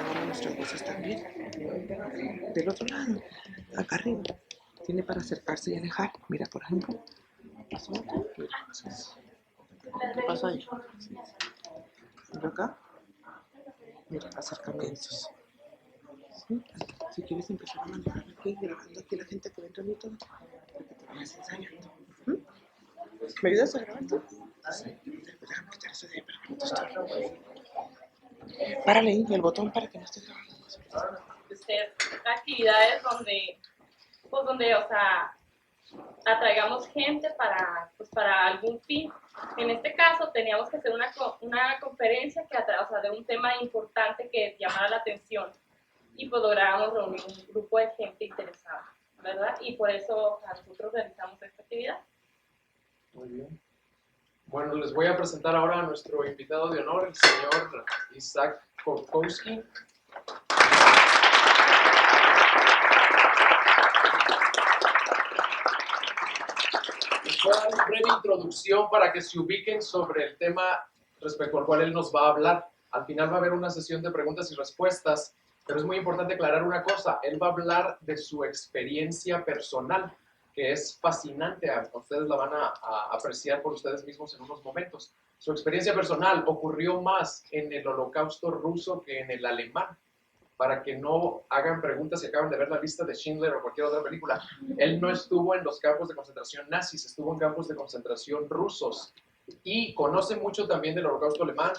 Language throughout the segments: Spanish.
grabando nuestras voces también. Del otro lado, acá arriba, tiene para acercarse y alejar. Mira, por ejemplo, pasó otro. ¿Qué pasó ahí? Mira acá. Mira, acercamientos. ¿Sí? Si quieres empezar a manejar aquí, grabando aquí la gente que va entrando y todo, para que te vayas ensayando. ¿Me ayudas a grabar tú? Sí. Déjame quitar eso de ahí para que no te estorbe. Párale ahí el botón para que no estés grabando. Hacer actividades donde, o sea, atraigamos gente para algún fin. En este caso teníamos que hacer una conferencia que o sea, de un tema importante que llamara la atención y pues lográramos reunir un grupo de gente interesada, ¿verdad? Y por eso nosotros realizamos esta actividad. Muy bien. Bueno, les voy a presentar ahora a nuestro invitado de honor, el señor Isaac Korkowski. Les voy a dar una breve introducción para que se ubiquen sobre el tema respecto al cual él nos va a hablar. Al final va a haber una sesión de preguntas y respuestas, pero es muy importante aclarar una cosa. Él va a hablar de su experiencia personal, que es fascinante. Ustedes la van a apreciar por ustedes mismos en unos momentos. Su experiencia personal ocurrió más en el Holocausto ruso que en el alemán. Para que no hagan preguntas si acaban de ver la lista de Schindler o cualquier otra película. Él no estuvo en los campos de concentración nazis, estuvo en campos de concentración rusos. Y conoce mucho también del Holocausto alemán.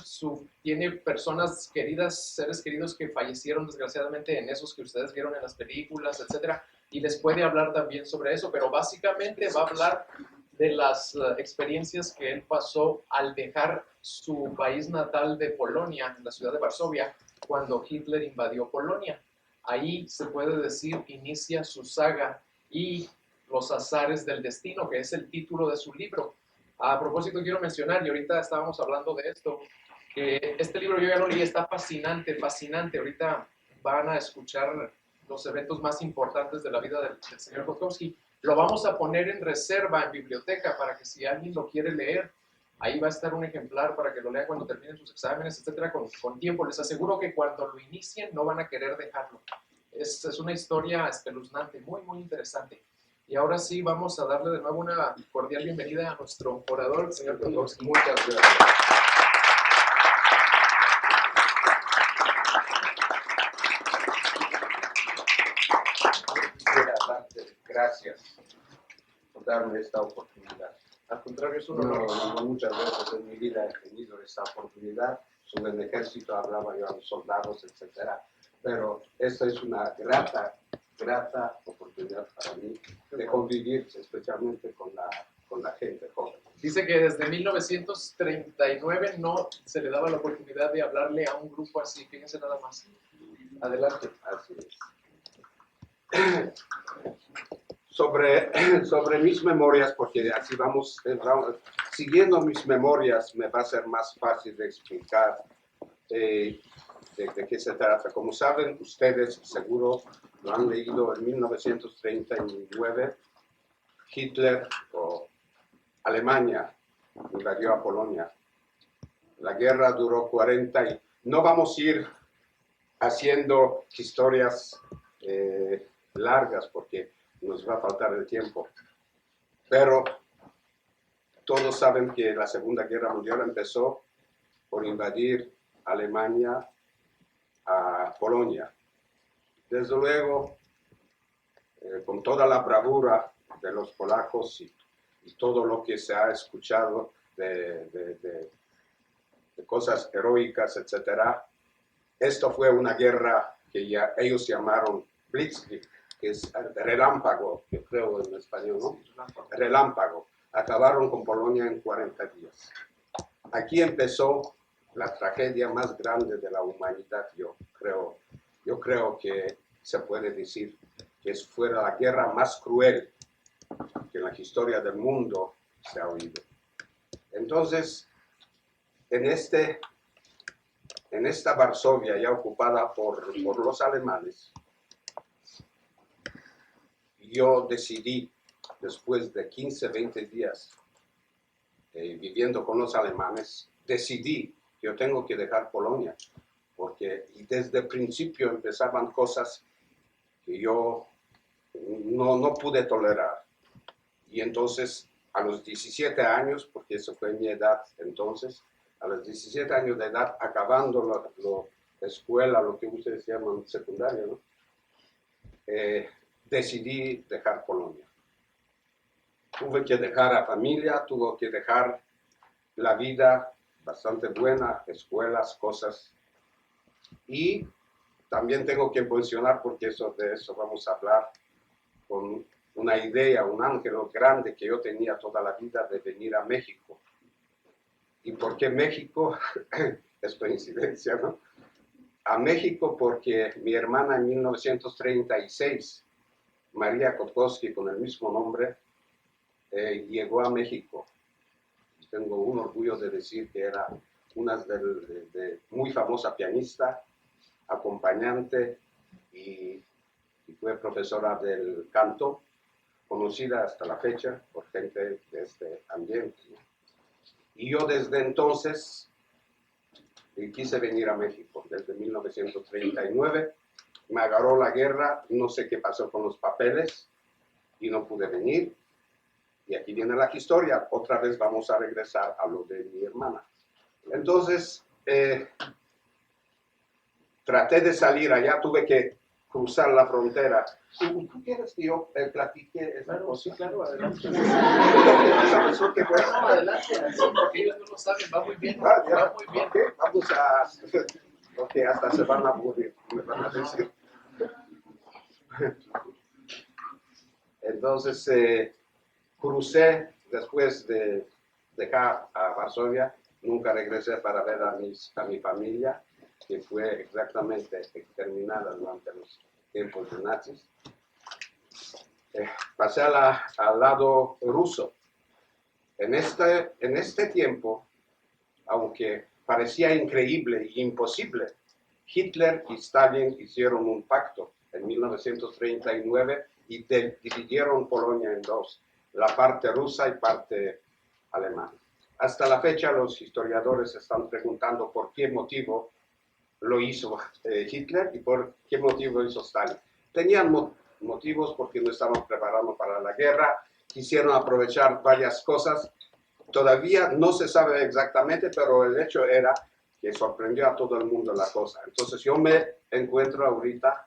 Tiene personas queridas, seres queridos que fallecieron desgraciadamente en esos que ustedes vieron en las películas, etc. Y les puede hablar también sobre eso, pero básicamente va a hablar de las experiencias que él pasó al dejar su país natal de Polonia, en la ciudad de Varsovia, cuando Hitler invadió Polonia. Ahí se puede decir inicia su saga y los azares del destino, que es el título de su libro. A propósito, quiero mencionar, y ahorita estábamos hablando de esto, que este libro yo ya lo leí, está fascinante, fascinante. Ahorita van a escuchar los eventos más importantes de la vida del señor Korkowski. Lo vamos a poner en reserva en biblioteca para que si alguien lo quiere leer, ahí va a estar un ejemplar para que lo lean cuando terminen sus exámenes, etcétera, con tiempo. Les aseguro que cuando lo inicien no van a querer dejarlo. Es una historia espeluznante, muy, muy interesante. Y ahora sí, vamos a darle de nuevo una cordial bienvenida a nuestro orador, el señor Korkowski. Muchas gracias. Gracias por darme esta oportunidad. Al contrario, es un honor. No, muchas veces en mi vida he tenido esta oportunidad. Sobre el ejército hablaba yo a los soldados, etcétera. Pero esta es una grata oportunidad para mí de convivir especialmente con la gente joven. Dice que desde 1939 no se le daba la oportunidad de hablarle a un grupo así. Fíjense nada más. Adelante. Así es. Sobre mis memorias, porque así vamos, siguiendo mis memorias me va a ser más fácil de explicar de qué se trata. Como saben ustedes, seguro lo han leído, en 1939 Hitler o Alemania invadió a Polonia. La guerra duró 40 y no vamos a ir haciendo historias largas porque nos va a faltar el tiempo. Pero todos saben que la Segunda Guerra Mundial empezó por invadir Alemania a Polonia. Desde luego, con toda la bravura de los polacos y todo lo que se ha escuchado de cosas heroicas, etc., esto fue una guerra que ellos llamaron Blitzkrieg, que es relámpago, yo creo en español, ¿no? Relámpago. Acabaron con Polonia en 40 días. Aquí empezó la tragedia más grande de la humanidad, yo creo que se puede decir que fue la guerra más cruel que en la historia del mundo se ha oído. Entonces, en esta Varsovia ya ocupada por los alemanes, yo decidí, después de 15, 20 días viviendo con los alemanes, decidí que yo tengo que dejar Polonia, y desde el principio empezaban cosas que yo no pude tolerar. Y entonces, a los 17 años, porque eso fue mi edad entonces, a los 17 años de edad, acabando la escuela, lo que ustedes llaman secundaria, ¿no? Decidí dejar Polonia. Tuve que dejar a familia, tuve que dejar la vida bastante buena, escuelas, cosas. Y también tengo que mencionar, porque de eso vamos a hablar, con una idea, un ángel grande que yo tenía toda la vida de venir a México. ¿Y por qué México? Es coincidencia, ¿no? A México porque mi hermana en 1936, María Kotkowski, con el mismo nombre, llegó a México. Tengo un orgullo de decir que era una muy famosa pianista, acompañante y fue profesora del canto, conocida hasta la fecha por gente de este ambiente, ¿no? Y yo desde entonces quise venir a México, desde 1939. Me agarró la guerra, no sé qué pasó con los papeles y no pude venir. Y aquí viene la historia, otra vez vamos a regresar a lo de mi hermana. Entonces, traté de salir allá, tuve que cruzar la frontera. ¿Tú quieres que yo platique esa cosa? Claro, adelante. ¿Sabes lo que fue? No, adelante, sí, porque ellos no lo saben, va muy bien, Ah, ya. va muy bien. Ok, vamos a... Porque hasta se van a aburrir, me van a decir. Entonces, crucé después de dejar a Varsovia, nunca regresé para ver a mi familia, que fue exactamente exterminada durante los tiempos de nazis. Pasé al lado ruso. En este tiempo, aunque parecía increíble e imposible, Hitler y Stalin hicieron un pacto en 1939 y dividieron Polonia en dos, la parte rusa y parte alemana. Hasta la fecha los historiadores están preguntando por qué motivo lo hizo Hitler y por qué motivo lo hizo Stalin. Tenían motivos porque no estaban preparando para la guerra, quisieron aprovechar varias cosas. Todavía no se sabe exactamente, pero el hecho era que sorprendió a todo el mundo la cosa. Entonces yo me encuentro ahorita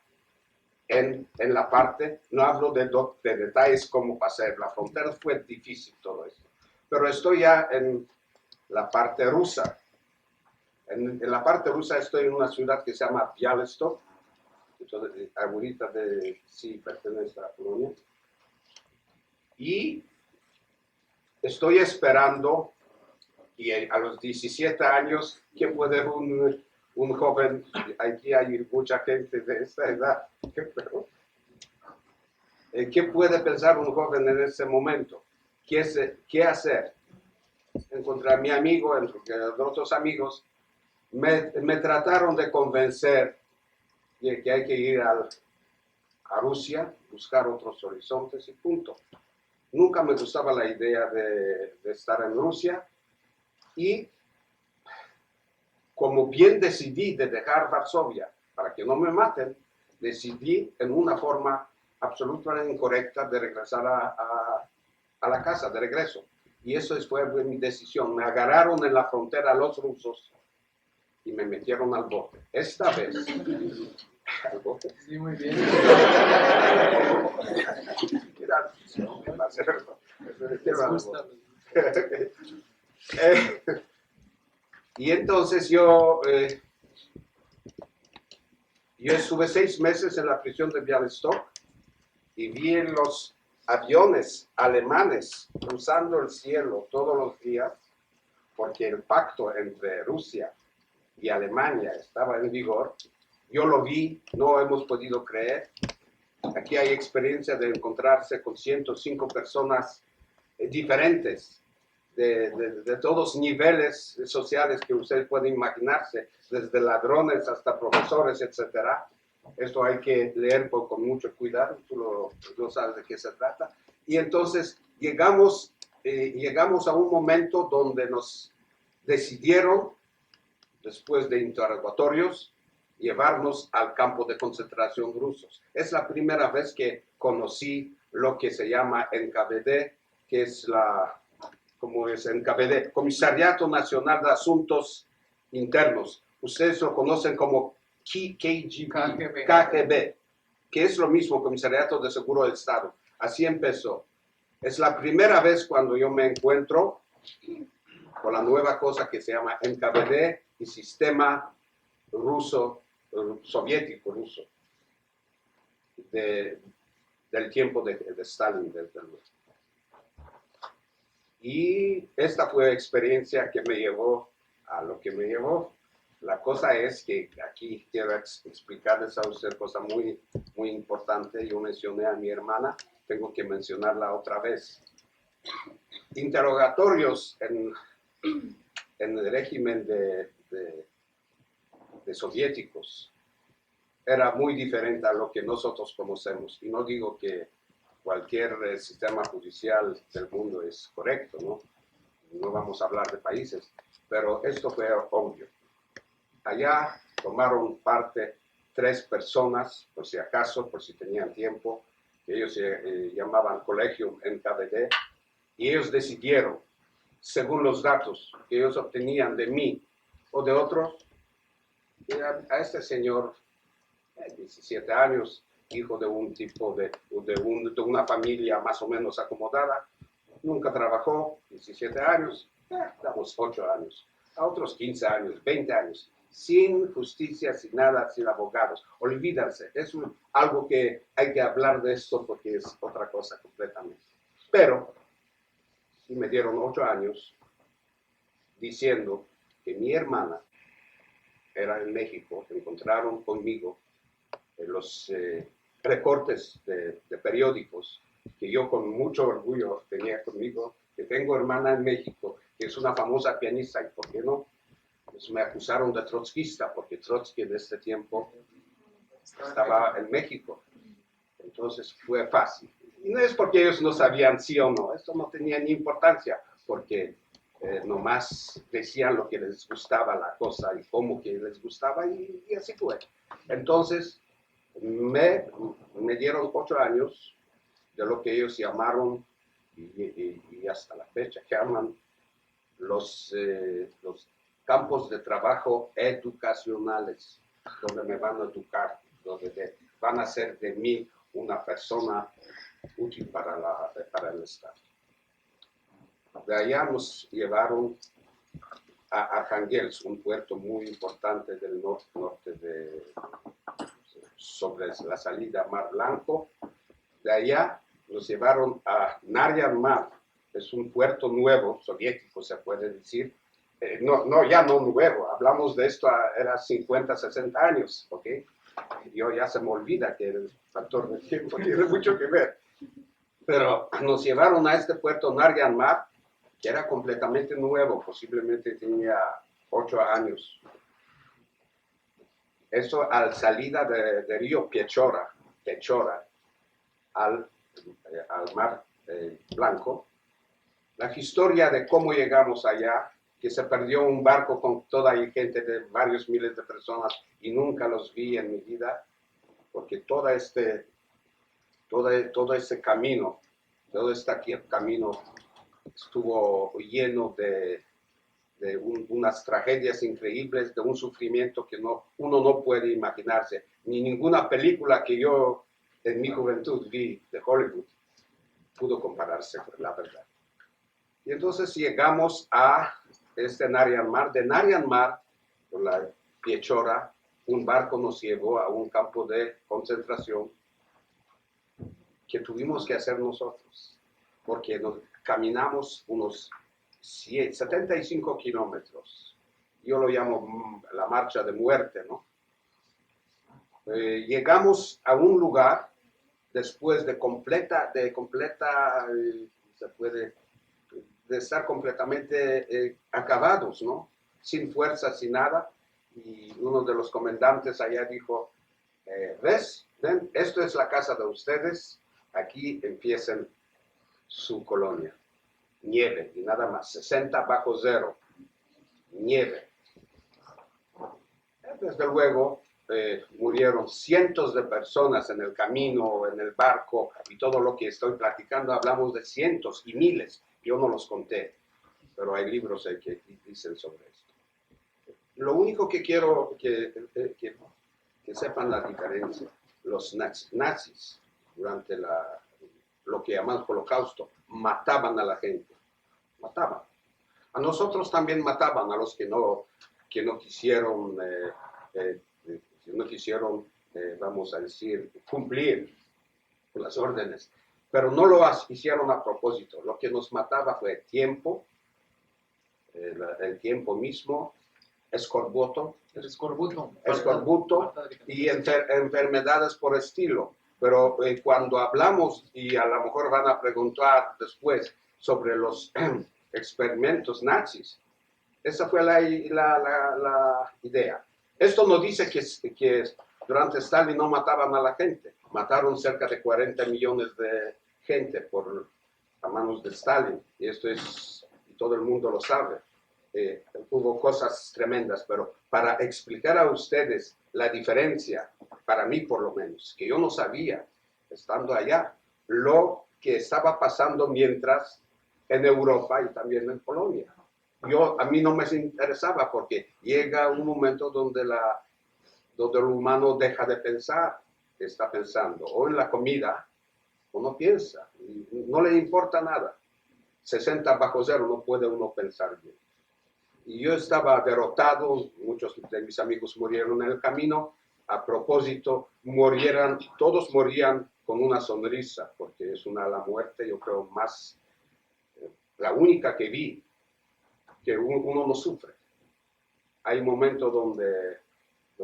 en la parte, no hablo de detalles como pasar la frontera, fue difícil todo esto, pero estoy ya en la parte rusa. En la parte rusa estoy en una ciudad que se llama Białystok, entonces ahorita sí pertenece a Polonia, y estoy esperando, y a los 17 años, ¿qué puede un joven, aquí hay mucha gente de esta edad, ¿qué puede pensar un joven en ese momento? ¿Qué hacer? Encontré a mi amigo, entre otros amigos, me trataron de convencer de que hay que ir a Rusia, buscar otros horizontes y punto. Nunca me gustaba la idea de estar en Rusia y como bien decidí de dejar Varsovia para que no me maten, decidí en una forma absolutamente incorrecta de regresar a la casa, de regreso. Y eso fue mi decisión. Me agarraron en la frontera los rusos y me metieron al bote. Esta vez, al bote. Sí, muy bien. Mira, ¿qué va a hacer? Y entonces yo estuve 6 meses en la prisión de Białystok y vi los aviones alemanes cruzando el cielo todos los días, porque el pacto entre Rusia y Alemania estaba en vigor. Yo lo vi, no hemos podido creer. Aquí hay experiencia de encontrarse con 105 personas diferentes, de todos niveles sociales que usted puede imaginarse, desde ladrones hasta profesores, etc. Esto hay que leer con mucho cuidado, tú no sabes de qué se trata. Y entonces llegamos a un momento donde nos decidieron, después de interrogatorios, llevarnos al campo de concentración rusos. Es la primera vez que conocí lo que se llama NKVD, que es ¿cómo es NKVD? Comisariato Nacional de Asuntos Internos. Ustedes lo conocen como KGB, que es lo mismo, Comisariato de Seguro del Estado. Así empezó. Es la primera vez cuando yo me encuentro con la nueva cosa que se llama NKVD y sistema ruso, soviético ruso, del tiempo de Stalin, desde luego. Y esta fue la experiencia que me llevó a lo que me llevó. La cosa es que aquí quiero explicarles a usted cosa muy, muy importante. Yo mencioné a mi hermana, tengo que mencionarla otra vez. Interrogatorios en el régimen de soviéticos era muy diferente a lo que nosotros conocemos. Y no digo que cualquier sistema judicial del mundo es correcto, ¿no? No vamos a hablar de países, pero esto fue obvio. Allá tomaron parte 3 personas, por si acaso, por si tenían tiempo, que ellos llamaban Colegium NKVD, y ellos decidieron, según los datos que ellos obtenían de mí o de otros, a este señor, 17 años, hijo de un tipo de una familia más o menos acomodada, nunca trabajó, 17 años, damos 8 años, a otros 15 años, 20 años, sin justicia, sin nada, sin abogados. Olvídense, es algo que hay que hablar de esto porque es otra cosa completamente. Pero, y me dieron 8 años diciendo que mi hermana era en México, encontraron conmigo los recortes de periódicos que yo con mucho orgullo tenía conmigo, que tengo hermana en México, que es una famosa pianista, y ¿por qué no? Pues me acusaron de trotskista, porque Trotsky en ese tiempo estaba en México. Entonces fue fácil. Y no es porque ellos no sabían sí o no, esto no tenía ni importancia, porque nomás decían lo que les gustaba la cosa y cómo que les gustaba, y así fue. Entonces me dieron 8 años de lo que ellos llamaron, y hasta la fecha llaman, los campos de trabajo educacionales, donde me van a educar, donde van a hacer de mí una persona útil para el Estado. De allá nos llevaron a Archangelsk, un puerto muy importante del norte sobre la salida Mar Blanco. De allá nos llevaron a Naryan Mar, es un puerto nuevo, soviético se puede decir. Ya no nuevo, hablamos de esto, era 50, 60 años, ¿ok? Yo ya se me olvida que el factor del tiempo tiene mucho que ver. Pero nos llevaron a este puerto Naryan Mar, que era completamente nuevo, posiblemente tenía 8 años. Eso al salida de río Pechora, al Mar Blanco. La historia de cómo llegamos allá, que se perdió un barco con toda la gente de varios miles de personas y nunca los vi en mi vida, porque todo este camino estuvo lleno de unas tragedias increíbles, de un sufrimiento que uno no puede imaginarse. Ni ninguna película que yo en mi juventud vi de Hollywood pudo compararse, la verdad. Y entonces llegamos a Naryan Mar. De Naryan Mar, por la Piechora, un barco nos llevó a un campo de concentración que tuvimos que hacer nosotros, porque caminamos unos 75 kilómetros. Yo lo llamo la marcha de muerte, ¿no? Llegamos a un lugar después de estar completamente acabados, ¿no? Sin fuerza, sin nada. Y uno de los comandantes allá dijo, ¿ves? ¿Ven? Esto es la casa de ustedes. Aquí empiecen su colonia. Nieve y nada más, 60 bajo cero, nieve. Desde luego, murieron cientos de personas en el camino, en el barco, y todo lo que estoy platicando, hablamos de cientos y miles. Yo no los conté, pero hay libros que dicen sobre esto. Lo único que quiero que sepan la diferencia. Los nazis, durante lo que llaman holocausto, mataban a la gente. Mataban. A nosotros también mataban, a los que no quisieron, vamos a decir, cumplir las órdenes. Pero no lo hicieron a propósito. Lo que nos mataba fue tiempo, el tiempo mismo, escorbuto y enfermedades por estilo. Pero cuando hablamos, y a lo mejor van a preguntar después sobre los experimentos nazis, esa fue la idea. Esto no dice que durante Stalin no mataban a la gente. Mataron cerca de 40 millones de gente a manos de Stalin, y todo el mundo lo sabe. Hubo cosas tremendas, pero para explicar a ustedes la diferencia, para mí por lo menos, que yo no sabía, estando allá, lo que estaba pasando mientras en Europa y también en Polonia. A mí no me interesaba, porque llega un momento donde el humano deja de pensar, está pensando o en la comida, o no piensa, no le importa nada. 60 bajo cero no puede uno pensar bien. Y yo estaba derrotado, muchos de mis amigos murieron en el camino. A propósito, todos morían con una sonrisa, porque es la muerte, yo creo, más, la única que vi, que uno no sufre. Hay momentos donde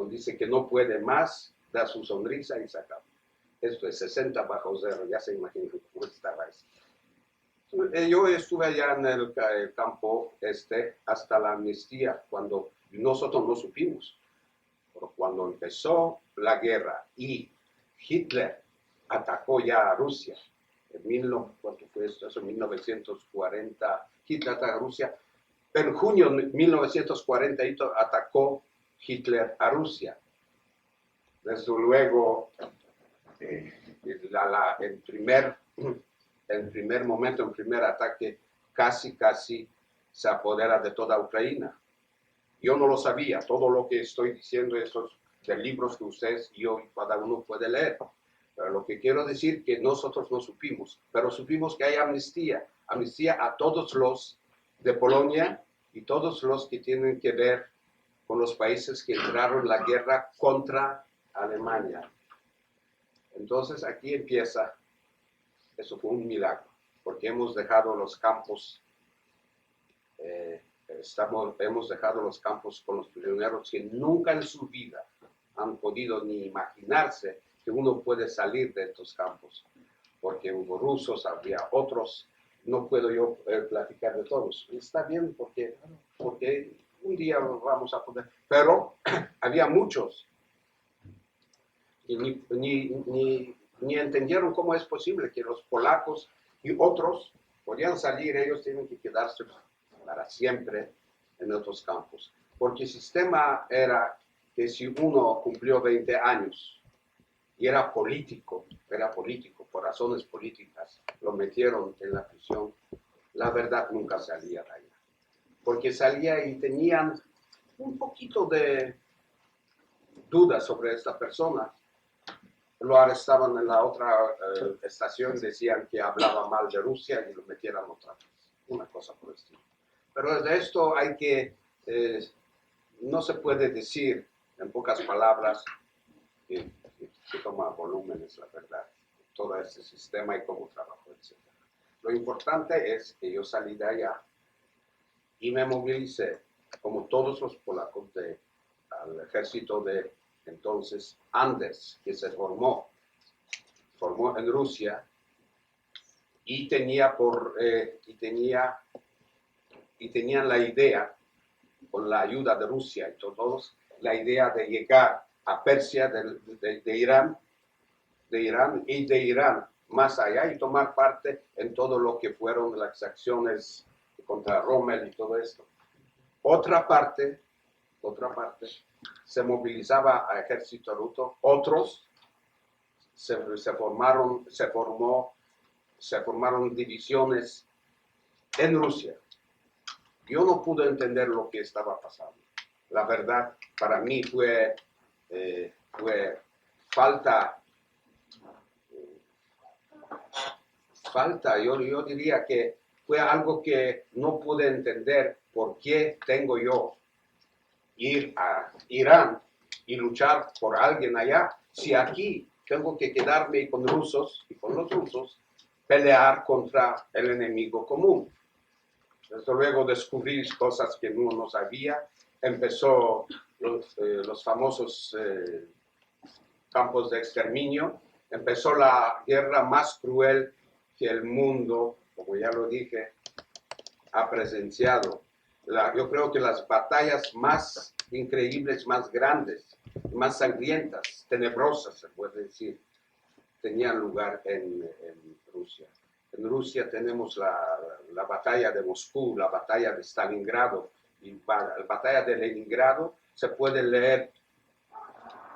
dice que no puede más, da su sonrisa y se acaba. Esto es 60 bajo cero, ya se imaginan cómo estaba eso. Yo estuve allá en el campo hasta la amnistía, cuando nosotros no supimos. Pero cuando empezó la guerra y Hitler atacó ya a Rusia, ¿cuánto fue esto? Eso, 1940, Hitler atacó a Rusia. En junio de 1940 atacó Hitler a Rusia. Desde luego, el primer momento, el primer ataque, casi se apodera de toda Ucrania. Yo no lo sabía, todo lo que estoy diciendo, esos de libros que ustedes y yo, cada uno puede leer. Pero lo que quiero decir que nosotros no supimos, pero supimos que hay amnistía a todos los de Polonia y todos los que tienen que ver con los países que entraron en la guerra contra Alemania. Entonces aquí empieza. Eso fue un milagro, porque hemos dejado los campos, hemos dejado los campos con los prisioneros que nunca en su vida han podido ni imaginarse que uno puede salir de estos campos, porque hubo rusos, había otros, no puedo yo platicar de todos. Está bien, porque un día vamos a poder, pero había muchos, y ni entendieron cómo es posible que los polacos y otros podían salir, ellos tienen que quedarse para siempre en otros campos. Porque el sistema era que si uno cumplió 20 años y era político, por razones políticas, lo metieron en la prisión, la verdad nunca salía de allá. Porque salía y tenían un poquito de dudas sobre esta persona. Lo arrestaban en la otra estación, decían que hablaba mal de Rusia y lo metieran otra vez. Una cosa por el estilo. Pero de esto no se puede decir en pocas palabras que toma volúmenes, la verdad. Todo este sistema y cómo trabajó, etc. Lo importante es que yo salí de allá y me movilicé, como todos los polacos, al ejército de entonces Anders, que se formó en Rusia y tenían la idea, con la ayuda de Rusia y todos, la idea de llegar a Persia, de Irán y de Irán más allá y tomar parte en todo lo que fueron las acciones contra Rommel y todo esto. Otra parte se movilizaba a ejército ruso, otros se formaron divisiones en Rusia. Yo no pude entender lo que estaba pasando. La verdad, para mí fue falta, yo diría que fue algo que no pude entender por qué tengo yo ir a Irán y luchar por alguien allá, si aquí tengo que quedarme con rusos y con los rusos pelear contra el enemigo común. Desde luego descubrí cosas que no sabía. Empezó los famosos campos de exterminio. Empezó la guerra más cruel que el mundo, como ya lo dije, ha presenciado. Yo creo que las batallas más increíbles, más grandes, más sangrientas, tenebrosas, se puede decir, tenían lugar en Rusia. En Rusia tenemos la batalla de Moscú, la batalla de Stalingrado y la batalla de Leningrado. Se puede leer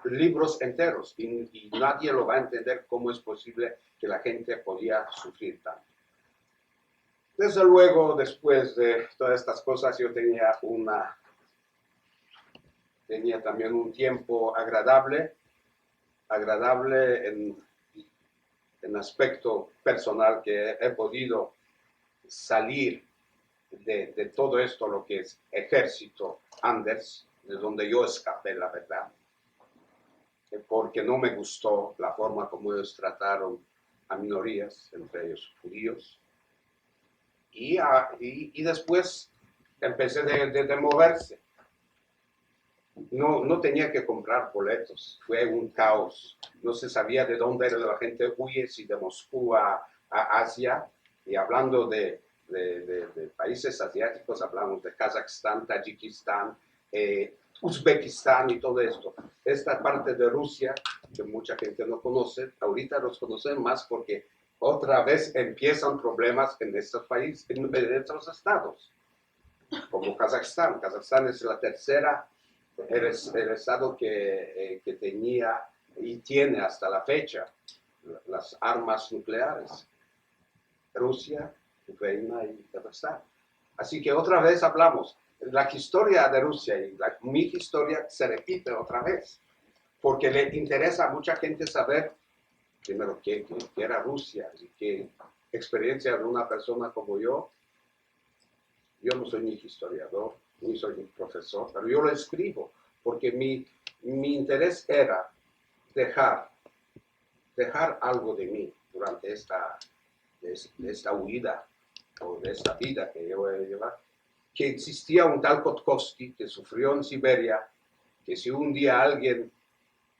libros enteros y nadie lo va a entender cómo es posible que la gente podía sufrir tanto. Desde luego, después de todas estas cosas, yo tenía también un tiempo agradable en aspecto personal, que he podido salir de todo esto, lo que es ejército Anders, de donde yo escapé, la verdad, porque no me gustó la forma como ellos trataron a minorías, entre ellos judíos. Y después empecé de moverse. No tenía que comprar boletos, fue un caos. No se sabía de dónde era la gente huye, si de Moscú a Asia. Y hablando de países asiáticos, hablamos de Kazajstán, Tayikistán, Uzbekistán y todo esto. Esta parte de Rusia, que mucha gente no conoce, ahorita los conocen más porque otra vez empiezan problemas en estos países, en estos estados, como Kazajstán. Kazajstán es la tercera, el estado que tenía y tiene hasta la fecha las armas nucleares. Rusia, Ucrania y Kazajstán. Así que otra vez hablamos. La historia de Rusia y mi historia se repite otra vez, porque le interesa a mucha gente saber primero qué era Rusia y qué experiencia de una persona como yo. Yo no soy ni historiador, ni soy ni profesor, pero yo lo escribo porque mi interés era dejar algo de mí durante esta huida o de esta vida que yo voy a llevar. Que existía un tal Kotkovsky que sufrió en Siberia, que si un día alguien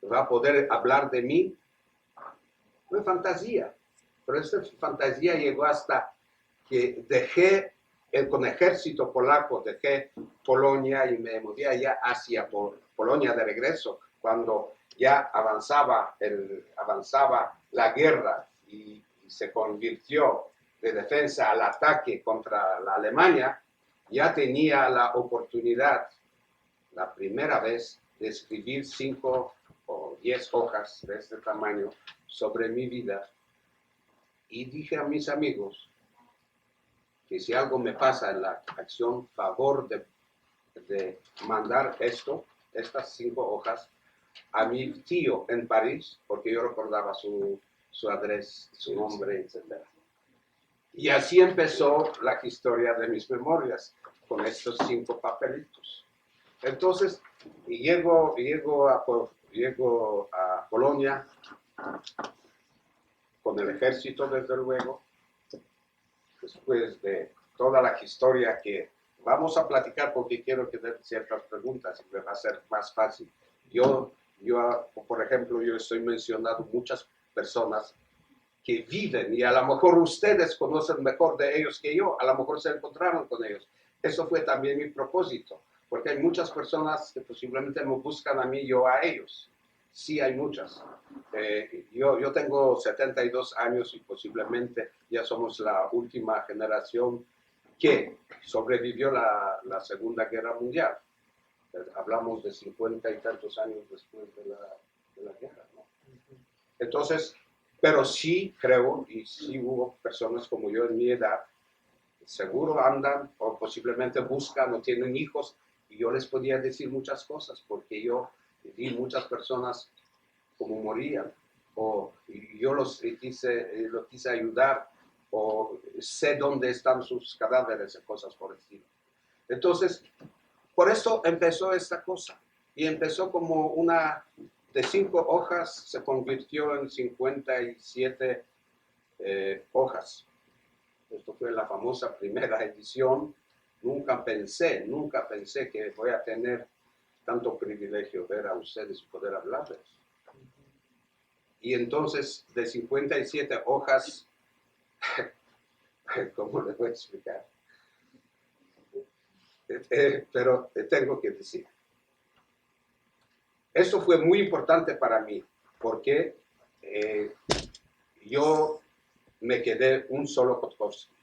va a poder hablar de mí, fue fantasía. Pero esta fantasía llegó hasta que dejé con ejército polaco, dejé Polonia y me moví allá hacia Polonia de regreso, cuando ya avanzaba la guerra y se convirtió de defensa al ataque contra la Alemania. Ya tenía la oportunidad, la primera vez, de escribir 5 o 10 hojas de este tamaño sobre mi vida. Y dije a mis amigos que si algo me pasa en la acción, favor de mandar estas 5 hojas, a mi tío en París, porque yo recordaba su adres, su nombre, etc. Y así empezó la historia de mis memorias, con estos 5 papelitos. Entonces, llego a Polonia, con el ejército, desde luego, después de toda la historia que vamos a platicar, porque quiero que den ciertas preguntas y me va a ser más fácil. Yo, por ejemplo, yo estoy mencionando muchas personas que viven, y a lo mejor ustedes conocen mejor de ellos que yo, a lo mejor se encontraron con ellos. Eso fue también mi propósito, porque hay muchas personas que posiblemente me buscan a mí, yo a ellos. Sí, hay muchas. Yo tengo 72 años y posiblemente ya somos la última generación que sobrevivió la Segunda Guerra Mundial. Hablamos de 50 y tantos años después de la guerra, ¿no? Entonces, pero sí creo, y sí hubo personas como yo en mi edad, seguro andan o posiblemente buscan o tienen hijos, y yo les podía decir muchas cosas, porque yo vi muchas personas como morían, o yo los quise ayudar, o sé dónde están sus cadáveres y cosas por el estilo. Entonces, por eso empezó esta cosa, y empezó como una de 5 hojas, se convirtió en 57 hojas. Esto fue la famosa primera edición. Nunca pensé que voy a tener tanto privilegio ver a ustedes y poder hablarles. Y entonces, de 57 hojas, ¿cómo les voy a explicar? Pero tengo que decir, eso fue muy importante para mí, porque yo me quedé un solo Kotkowski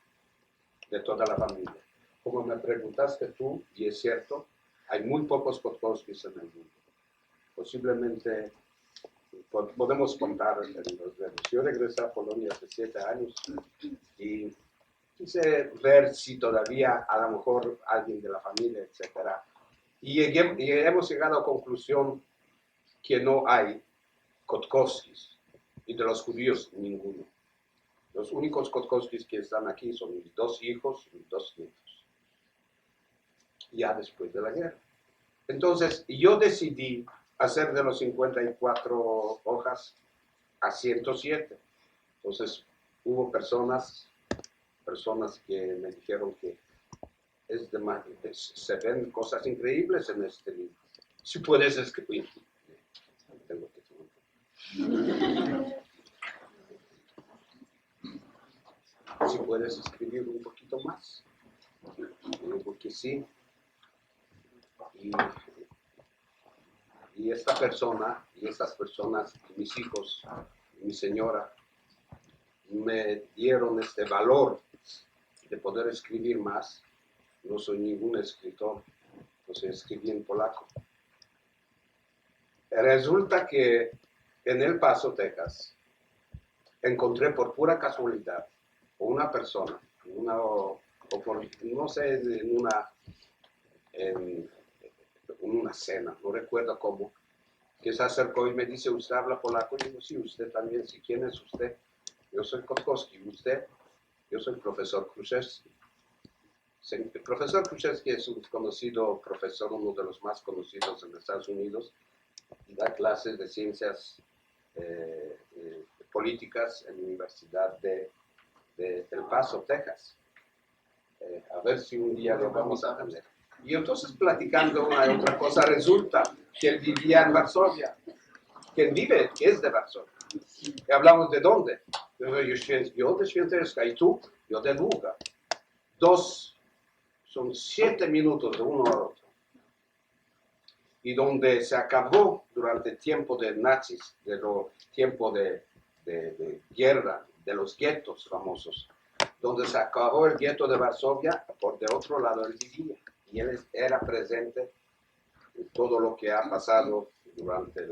de toda la familia. Como me preguntaste tú, y es cierto, hay muy pocos Kotkowskis en el mundo. Posiblemente podemos contar en los dedos. Yo regresé a Polonia hace 7 años y quise ver si todavía a lo mejor alguien de la familia, etc. Y hemos llegado a la conclusión que no hay Kotkowskis, y de los judíos ninguno. Los únicos Kotkowskis que están aquí son mis 2 hijos y 2 nietos, ya después de la guerra. Entonces, yo decidí hacer de los 54 hojas a 107. Entonces, hubo personas que me dijeron que se ven cosas increíbles en este libro. Si puedes escribir. Tengo que si puedes escribir un poquito más. Porque sí. Y esta persona, y estas personas, mis hijos, mi señora, me dieron este valor de poder escribir más. No soy ningún escritor, entonces escribí en polaco. Resulta que en El Paso, Texas, encontré por pura casualidad una persona, no sé, en una cena, no recuerdo cómo, que se acercó y me dice, ¿usted habla polaco? Y digo, sí, usted también, sí, ¿quién es usted? Yo soy Kotkowski, ¿usted? Yo soy el profesor Kruszewski. El profesor Kruszewski es un conocido profesor, uno de los más conocidos en Estados Unidos, y da clases de ciencias políticas en la Universidad de El Paso, Texas. A ver si un día lo vamos a tener. Y entonces, platicando una y otra cosa, resulta que él vivía en Varsovia, que él vive, que es de Varsovia. Y hablamos de dónde. Yo de Świętokrzyska, y tú, yo de Luga. Son 7 minutos de uno al otro. Y donde se acabó durante el tiempo de nazis, tiempo de guerra, de los guetos famosos, donde se acabó el gueto de Varsovia, por de otro lado él vivía. Y él era presente en todo lo que ha pasado durante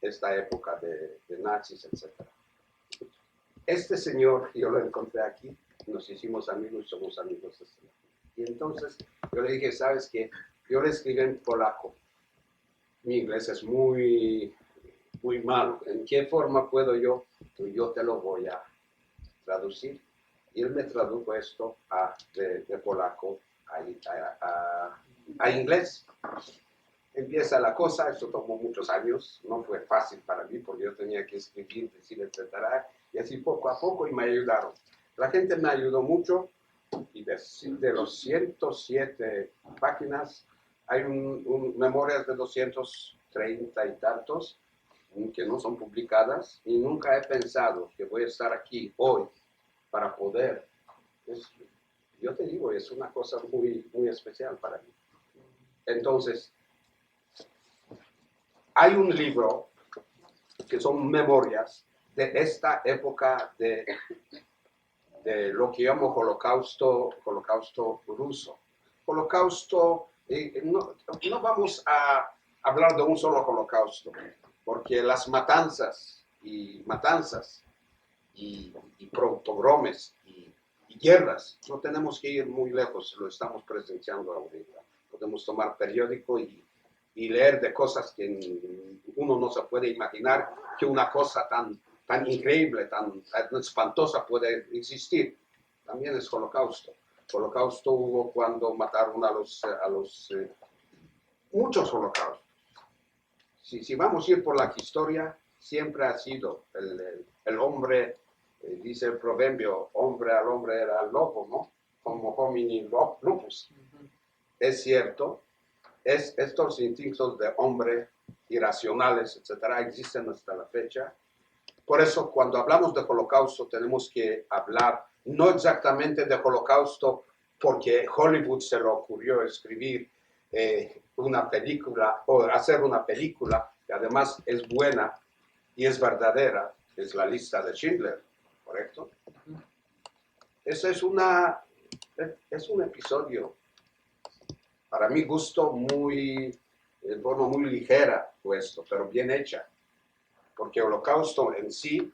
esta época de nazis, etc. Este señor, yo lo encontré aquí, nos hicimos amigos, somos amigos. Y entonces yo le dije, ¿sabes qué? Yo le escribí en polaco. Mi inglés es muy malo. ¿En qué forma puedo yo? Yo te lo voy a traducir. Y él me tradujo esto de polaco a inglés. Empieza la cosa, esto tomó muchos años, no fue fácil para mí porque yo tenía que escribir, decir, etcétera, y así poco a poco, y me ayudaron. La gente me ayudó mucho, y de los 107 páginas, hay memorias de 230 y tantos que no son publicadas, y nunca he pensado que voy a estar aquí hoy para poder. Yo te digo, es una cosa muy, muy especial para mí. Entonces, hay un libro que son memorias de esta época de lo que llamo holocausto ruso. Holocausto no vamos a hablar de un solo holocausto, porque las matanzas y pogromes y guerras, no tenemos que ir muy lejos, lo estamos presenciando ahorita. Podemos tomar periódico y leer de cosas que uno no se puede imaginar que una cosa tan increíble, tan espantosa puede existir. También es holocausto. Holocausto hubo cuando mataron a los muchos holocaustos. Si vamos a ir por la historia, siempre ha sido el hombre, dice el proverbio, hombre al hombre era el lobo, ¿no? Como homini lupus. Es cierto, estos instintos de hombre, irracionales, etcétera, existen hasta la fecha. Por eso, cuando hablamos de holocausto, tenemos que hablar no exactamente de holocausto porque Hollywood se le ocurrió escribir una película o hacer una película que además es buena y es verdadera, es la lista de Schindler, ¿correcto? Ese es un episodio, para mi gusto, de forma muy ligera puesto, pero bien hecha, porque Holocausto en sí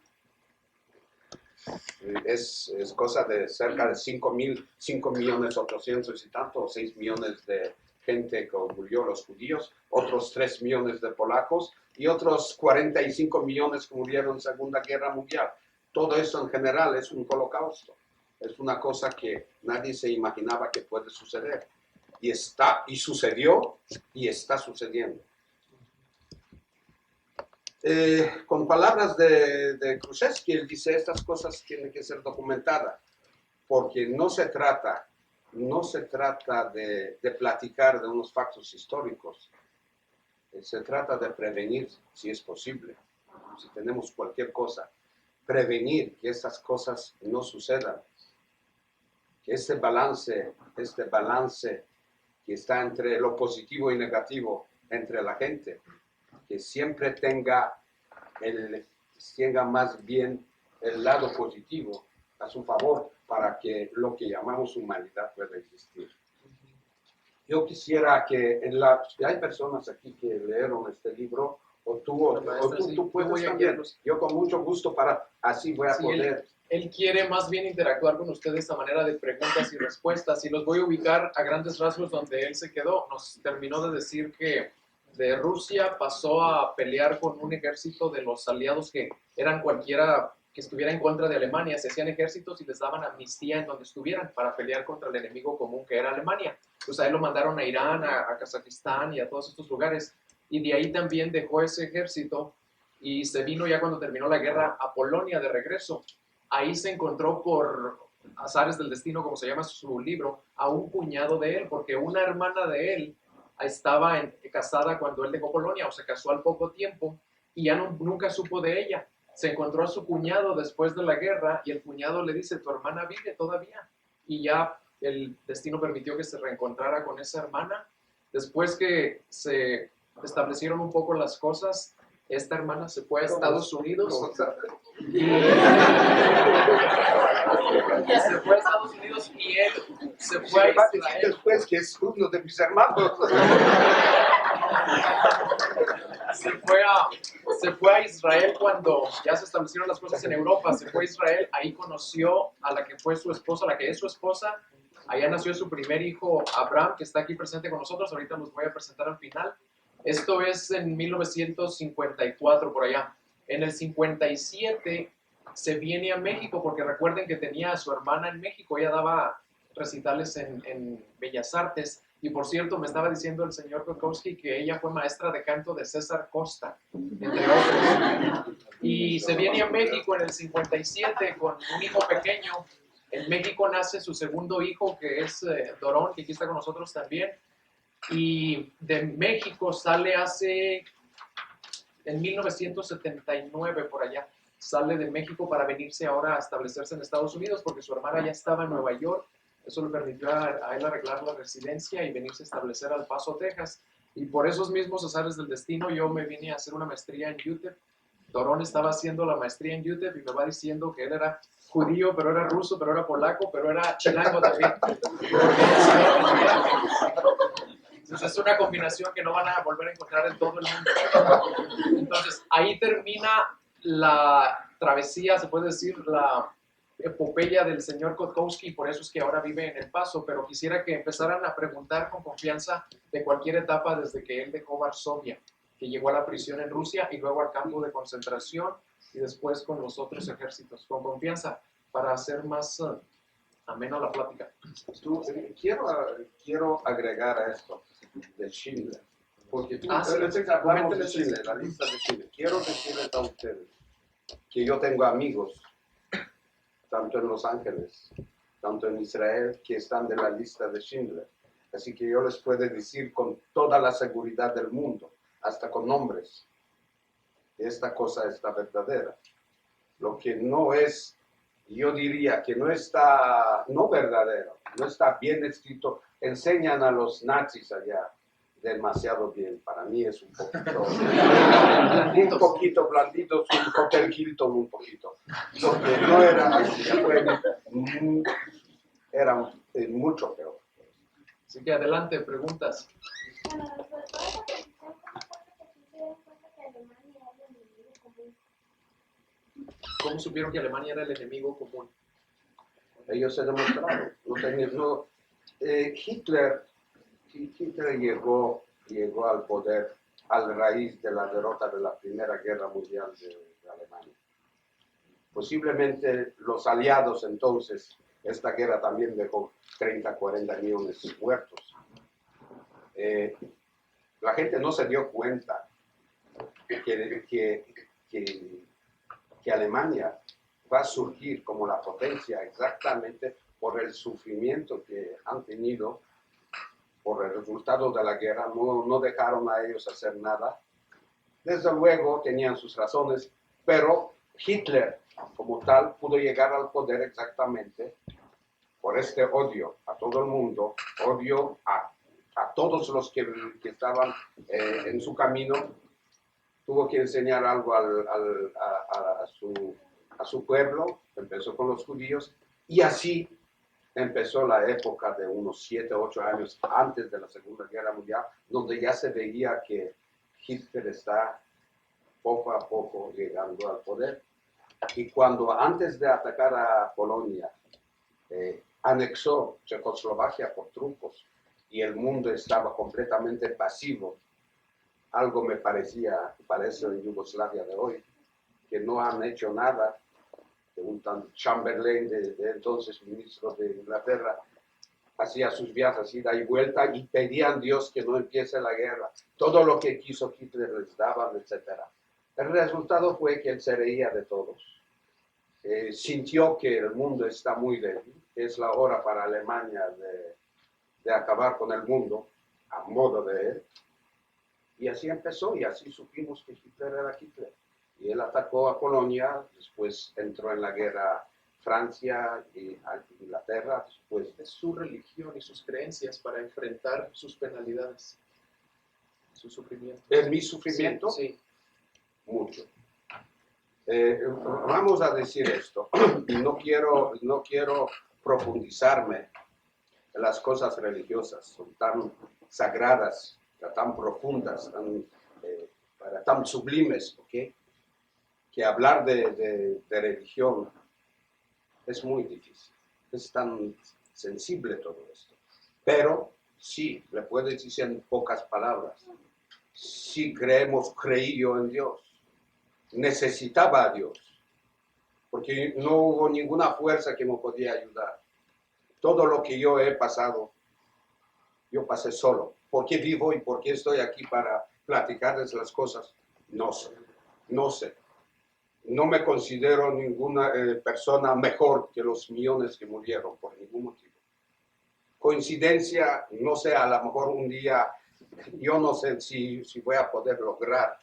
es cosa de cerca de 5.800.000 y tanto, o 6 millones de gente que murió, los judíos, otros 3 millones de polacos y otros 45 millones que murieron en Segunda Guerra Mundial. Todo eso en general es un holocausto. Es una cosa que nadie se imaginaba que puede suceder. Y sucedió y está sucediendo. Con palabras de Krusevsky, él dice, estas cosas tienen que ser documentadas, porque no se trata de platicar de unos factos históricos, se trata de prevenir, si es posible, si tenemos cualquier cosa, prevenir que estas cosas no sucedan, que este balance que está entre lo positivo y negativo entre la gente, que siempre tenga más bien el lado positivo a su favor para que lo que llamamos humanidad pueda existir. Yo quisiera que hay personas aquí que leyeron este libro, o tú puedes también. Yo con mucho gusto así voy a poder. Él quiere más bien interactuar con ustedes de esta manera de preguntas y respuestas, y los voy a ubicar a grandes rasgos donde él se quedó. Nos terminó de decir que de Rusia pasó a pelear con un ejército de los aliados que eran cualquiera que estuviera en contra de Alemania. Se hacían ejércitos y les daban amnistía en donde estuvieran para pelear contra el enemigo común que era Alemania. Pues a él lo mandaron a Irán, a Kazajistán y a todos estos lugares, y de ahí también dejó ese ejército y se vino ya cuando terminó la guerra a Polonia de regreso. Ahí se encontró por azares del destino, como se llama su libro, a un cuñado de él, porque una hermana de él estaba casada cuando él dejó Polonia, o se casó al poco tiempo, y ya nunca supo de ella. Se encontró a su cuñado después de la guerra, y el cuñado le dice, tu hermana vive todavía. Y ya el destino permitió que se reencontrara con esa hermana. Después que se establecieron un poco las cosas, esta hermana se fue a Estados Unidos. Y se fue a Estados Unidos y él se fue a Israel. Después que es uno de mis hermanos. Se fue a Israel cuando ya se establecieron las cosas en Europa. Se fue a Israel, ahí conoció a la que fue su esposa, la que es su esposa. Allá nació su primer hijo, Abraham, que está aquí presente con nosotros. Ahorita los voy a presentar al final. Esto es en 1954, por allá. En el 57 se viene a México, porque recuerden que tenía a su hermana en México. Ella daba recitales en Bellas Artes. Y por cierto, me estaba diciendo el señor Krukowski que ella fue maestra de canto de César Costa, entre otros. Y se viene a México en el 57 con un hijo pequeño. En México nace su segundo hijo, que es Dorón, que aquí está con nosotros también. Y de México sale en 1979 por allá, sale de México para venirse ahora a establecerse en Estados Unidos, porque su hermana ya estaba en Nueva York. Eso le permitió a él arreglar la residencia y venirse a establecer al Paso, Texas. Y por esos mismos azares del destino, yo me vine a hacer una maestría en UTEP. Dorón estaba haciendo la maestría en UTEP y me va diciendo que él era judío, pero era ruso, pero era polaco, pero era chilango también. Entonces es una combinación que no van a volver a encontrar en todo el mundo. Entonces ahí termina la travesía, se puede decir, la epopeya del señor Kotkowski, por eso es que ahora vive en El Paso, pero quisiera que empezaran a preguntar con confianza de cualquier etapa desde que él dejó Varsovia, que llegó a la prisión en Rusia y luego al campo de concentración y después con los otros ejércitos, con confianza, para hacer más amena la plática. Quiero agregar a esto de Schindler, porque tú Sí, hablamos de Schindler, la lista de Schindler. Quiero decirles a ustedes que yo tengo amigos, tanto en Los Ángeles, tanto en Israel, que están de la lista de Schindler. Así que yo les puedo decir con toda la seguridad del mundo, hasta con nombres, que esta cosa está verdadera. Lo que no es, yo diría que no está, no verdadero, no está bien escrito, enseñan a los nazis allá demasiado bien. Para mí es un poquito blandito, un Hotel Hilton un poquito, porque no era así, era mucho peor. Así que adelante, preguntas. Bueno, sobre toda esa petición, ¿cómo fue que aquí se dieron cuenta que Alemania era el enemigo común? ¿Cómo supieron que Alemania era el enemigo común? Ellos se demostraron. Hitler llegó al poder a raíz de la derrota de la Primera Guerra Mundial de Alemania. Posiblemente los aliados entonces, esta guerra también dejó 30, 40 millones de muertos. La gente no se dio cuenta que Alemania va a surgir como la potencia exactamente por el sufrimiento que han tenido por el resultado de la guerra. No dejaron a ellos hacer nada. Desde luego tenían sus razones, pero Hitler como tal pudo llegar al poder exactamente por este odio a todo el mundo, odio a todos los que estaban en su camino. Tuvo que enseñar algo a su pueblo, empezó con los judíos, y así empezó la época de unos 7, 8 años antes de la Segunda Guerra Mundial, donde ya se veía que Hitler está poco a poco llegando al poder. Y cuando antes de atacar a Polonia, anexó Checoslovaquia por trucos, y el mundo estaba completamente pasivo, algo me parece en Yugoslavia de hoy, que no han hecho nada. Un tal Chamberlain, de entonces ministro de Inglaterra, hacía sus viajes ida y vuelta y pedían a Dios que no empiece la guerra. Todo lo que quiso Hitler les daban, etc. El resultado fue que él se reía de todos. Sintió que el mundo está muy débil, que es la hora para Alemania de acabar con el mundo, a modo de él. Y así empezó, y así supimos que Hitler era Hitler. Y él atacó a Polonia, después entró en la guerra Francia y Inglaterra, después. Es su religión y sus creencias para enfrentar sus penalidades, su sufrimiento. ¿Es mi sufrimiento? Sí. Mucho. Vamos a decir esto, y no quiero profundizarme en las cosas religiosas, son tan sagradas, tan profundas, tan sublimes, ¿ok? Que hablar de religión es muy difícil, es tan sensible todo esto. Pero sí, le puedo decir en pocas palabras, sí creí yo en Dios, necesitaba a Dios, porque no hubo ninguna fuerza que me podía ayudar. Todo lo que yo he pasado, yo pasé solo. ¿Por qué vivo y por qué estoy aquí para platicarles las cosas? No sé. No me considero ninguna persona mejor que los millones que murieron por ningún motivo. Coincidencia, no sé, a lo mejor un día, yo no sé si voy a poder lograr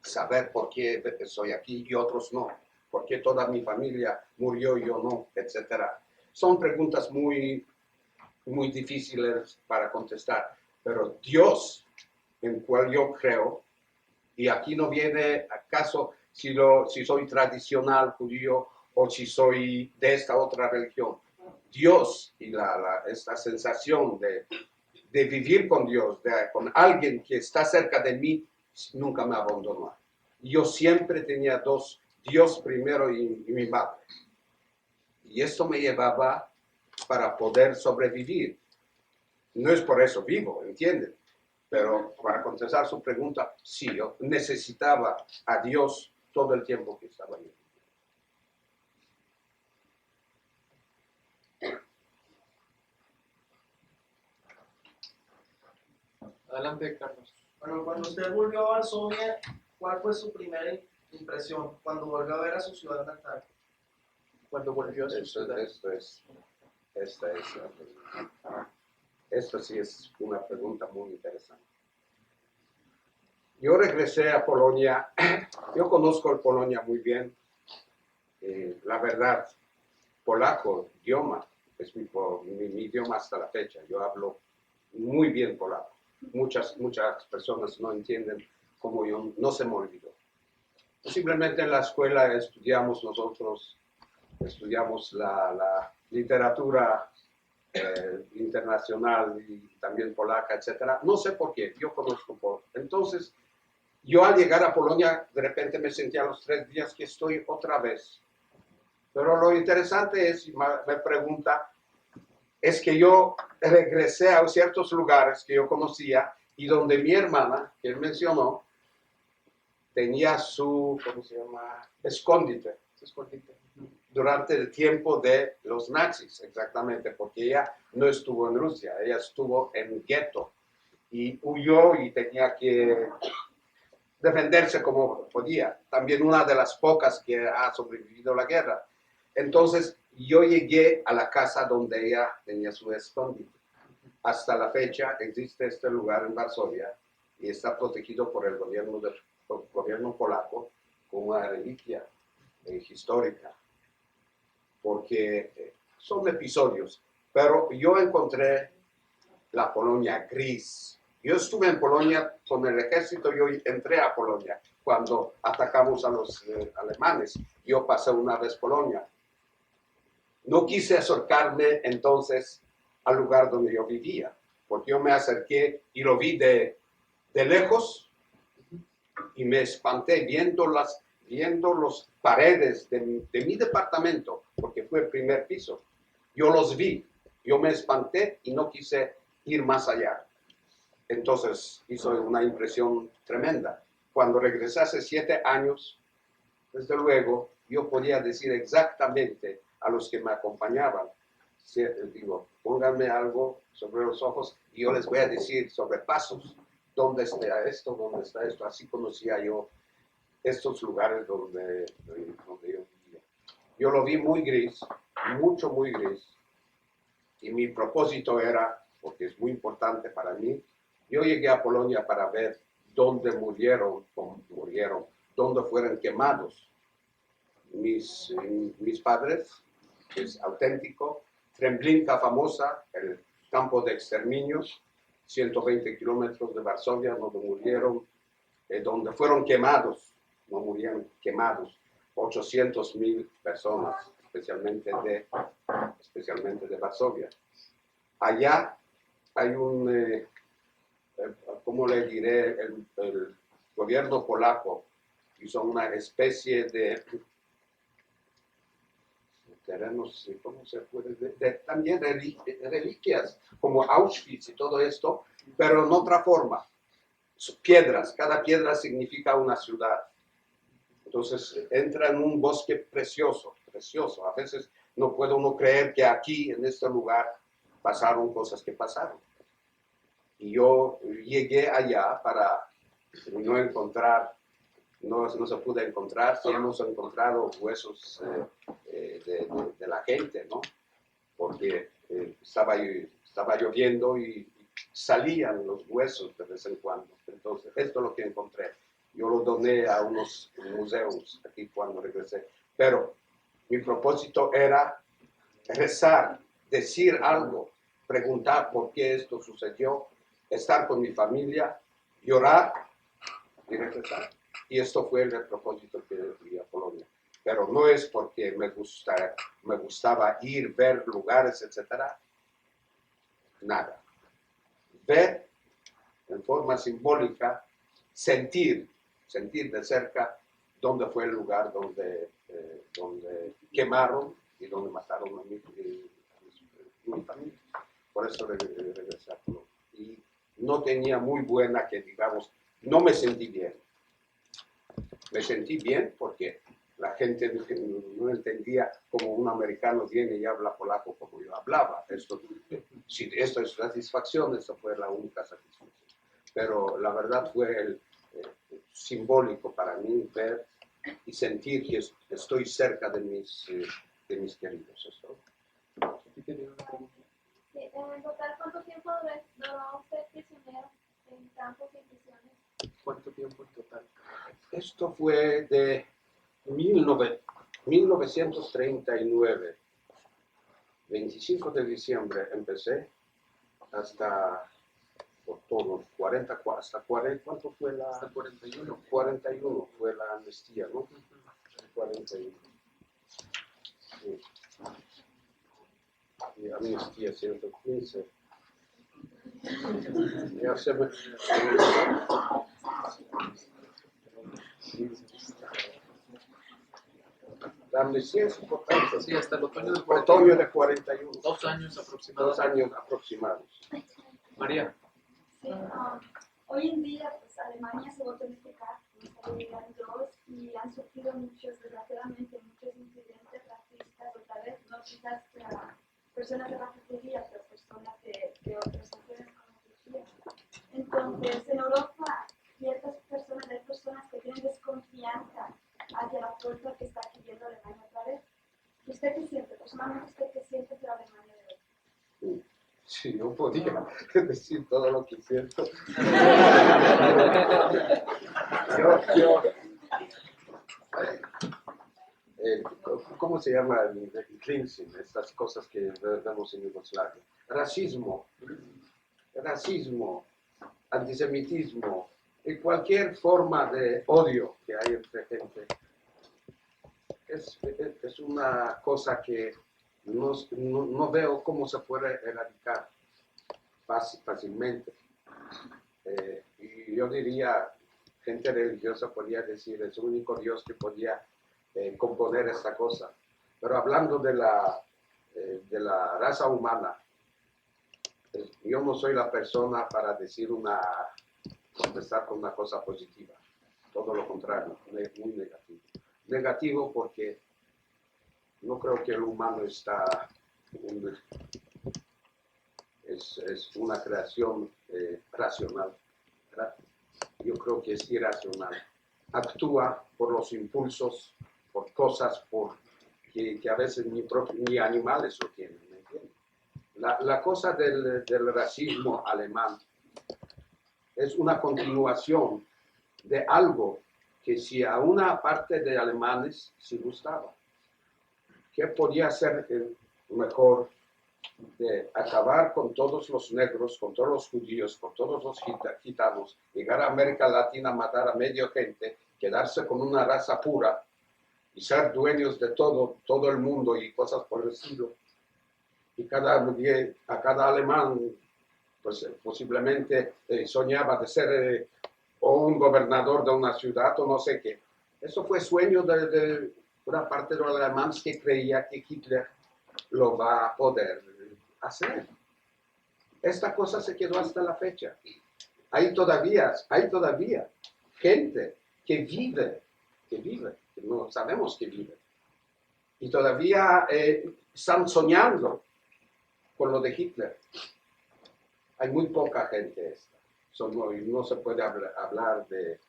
saber por qué estoy aquí y otros no, por qué toda mi familia murió y yo no, etc. Son preguntas muy, muy difíciles para contestar, pero Dios, en cual yo creo, y aquí no viene acaso si soy tradicional judío o si soy de esta otra religión. Dios y esta sensación de de vivir con Dios, con alguien que está cerca de mí, nunca me abandonó. Yo siempre tenía dos, Dios primero y mi madre. Y esto me llevaba para poder sobrevivir. No es por eso vivo, ¿entienden? Pero para contestar su pregunta, sí, yo necesitaba a Dios todo el tiempo que estaba ahí. Adelante, Carlos. Bueno, cuando usted volvió a Varsovia, ¿cuál fue su primera impresión cuando volvió a ver a su ciudad natal? Cuando volvió a su ciudad. Esto sí es una pregunta muy interesante. Yo regresé a Polonia, yo conozco el Polonia muy bien, la verdad, polaco, idioma, es mi idioma hasta la fecha, yo hablo muy bien polaco. Muchas personas no entienden cómo yo no se me olvidó. Simplemente en la escuela estudiamos la literatura internacional y también polaca, etcétera. No sé por qué, yo conozco por. Entonces, yo al llegar a Polonia, de repente me sentía a los 3 días que estoy otra vez. Pero lo interesante es, me pregunta, es que yo regresé a ciertos lugares que yo conocía y donde mi hermana, que él mencionó, tenía su, ¿cómo se llama? Escondite. Durante el tiempo de los nazis, exactamente, porque ella no estuvo en Rusia, ella estuvo en gueto y huyó y tenía que defenderse como podía. También una de las pocas que ha sobrevivido a la guerra. Entonces, yo llegué a la casa donde ella tenía su escondite. Hasta la fecha existe este lugar en Varsovia y está protegido por el gobierno polaco como una reliquia histórica, porque son episodios. Pero yo encontré la Polonia gris. Yo estuve en Polonia con el ejército, yo entré a Polonia cuando atacamos a los alemanes. Yo pasé una vez Polonia. No quise acercarme entonces al lugar donde yo vivía, porque yo me acerqué y lo vi de lejos y me espanté viendo las paredes de mi departamento, porque fue el primer piso. Yo los vi, yo me espanté y no quise ir más allá. Entonces hizo una impresión tremenda. Cuando regresé hace 7 años, desde luego, yo podía decir exactamente a los que me acompañaban, digo, pónganme algo sobre los ojos y yo les voy a decir sobre pasos, dónde está esto, dónde está esto. Así conocía yo estos lugares donde yo vivía. Yo lo vi muy gris, muy gris, y mi propósito era, porque es muy importante para mí, yo llegué a Polonia para ver dónde murieron, dónde fueron quemados mis padres. Es auténtico. Treblinka famosa, el campo de exterminios, 120 kilómetros de Varsovia, donde murieron, donde fueron quemados, no murieron, quemados, 800,000 personas, especialmente de Varsovia. Allá hay un, ¿cómo le diré? El gobierno polaco hizo una especie de terrenos, ¿cómo se puede decir? También reliquias, como Auschwitz y todo esto, pero en otra forma. Piedras, cada piedra significa una ciudad. Entonces entra en un bosque precioso. A veces no puede uno creer que aquí, en este lugar, pasaron cosas que pasaron. Y yo llegué allá para no encontrar, no se pudo encontrar, sí hemos encontrado huesos de la gente, ¿no? Porque estaba lloviendo y salían los huesos de vez en cuando. Entonces, esto es lo que encontré. Yo lo doné a unos museos aquí cuando regresé. Pero mi propósito era rezar, decir algo, preguntar por qué esto sucedió, estar con mi familia, llorar y regresar. Y esto fue el propósito que fui a Polonia. Pero no es porque me gustaba ir, ver lugares, etcétera. Nada. ver en forma simbólica, sentir de cerca dónde fue el lugar donde quemaron y donde mataron a mi familia. Por eso regresé a Colombia. Y no tenía muy buena, que digamos, no me sentí bien. Me sentí bien porque la gente no entendía cómo un americano viene y habla polaco como yo hablaba. Si esto es satisfacción, esta fue la única satisfacción. Pero la verdad fue simbólico para mí ver y sentir que estoy cerca de mis queridos. ¿Eso? Sí, en total, ¿cuánto tiempo duró usted prisionero en campos y prisiones? ¿Cuánto tiempo en total? Esto fue de 1939, 25 de diciembre empecé, hasta por todos, 40, hasta 40, ¿cuánto fue la? Hasta 41. 41 fue la amnistía, ¿no? 41. Sí. Y amnistía 115. Ya se me... La amnistía es importante. Sí, hasta el otoño del Otoño de 41. 2 años 2 aproximadamente. años aproximados. María. Sí, hoy en día, pues Alemania se volvió a unificar, se dividieron dos y han sufrido desgraciadamente, muchos incidentes racistas, otra vez, no quizás personas de raza pero personas de otras naciones como Turquía. Entonces, en Europa, hay personas que tienen desconfianza hacia la fuerza que está adquiriendo Alemania otra vez. ¿Y usted qué siente? Personalmente, ¿usted qué siente de Alemania de hoy? Si yo podía decir todo lo que siento. ¿Cómo se llama el cleansing? Estas cosas que vemos en Yugoslavia. Racismo, antisemitismo y cualquier forma de odio que hay entre gente. Es una cosa que no veo cómo se puede erradicar fácilmente. Y yo diría, gente religiosa podría decir, es el único Dios que podía componer esta cosa. Pero hablando de la raza humana, yo no soy la persona para decir contestar con una cosa positiva. Todo lo contrario, muy negativo. Negativo porque no creo que el humano es una creación racional. ¿Verdad? Yo creo que es irracional. Actúa por los impulsos, por cosas que a veces ni animales lo tienen. ¿Me entiendes? La cosa del racismo alemán es una continuación de algo que si a una parte de alemanes sí gustaba. ¿Qué podía ser mejor de acabar con todos los negros, con todos los judíos, con todos los gitanos, llegar a América Latina, matar a medio gente, quedarse con una raza pura y ser dueños de todo el mundo y cosas por el estilo? Y a cada alemán, pues posiblemente soñaba de ser o un gobernador de una ciudad o no sé qué. Eso fue sueño de una parte de los alemanes que creía que Hitler lo va a poder hacer. Esta cosa se quedó hasta la fecha. Hay todavía gente que vive, que no sabemos que vive. Y todavía están soñando con lo de Hitler. Hay muy poca gente esta. No se puede hablar de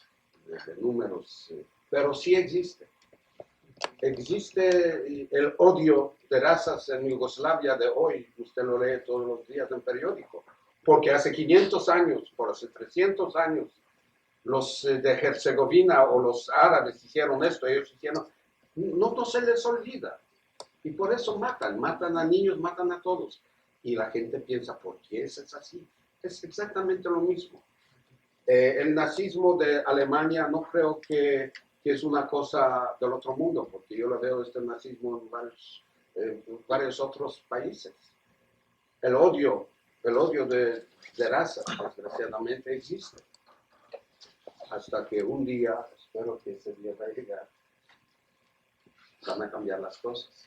números, pero sí existe. Existe el odio de razas en Yugoslavia de hoy, usted lo lee todos los días en el periódico, porque hace 500 años, por hace 300 años, los de Herzegovina o los árabes hicieron esto, ellos hicieron, no se les olvida, y por eso matan a niños, matan a todos, y la gente piensa, ¿por qué es así? Es exactamente lo mismo. El nazismo de Alemania no creo que es una cosa del otro mundo, porque yo lo veo este nazismo en varios otros países. El odio el odio de raza, desgraciadamente existe. Hasta que un día, espero que ese día va a llegar, van a cambiar las cosas.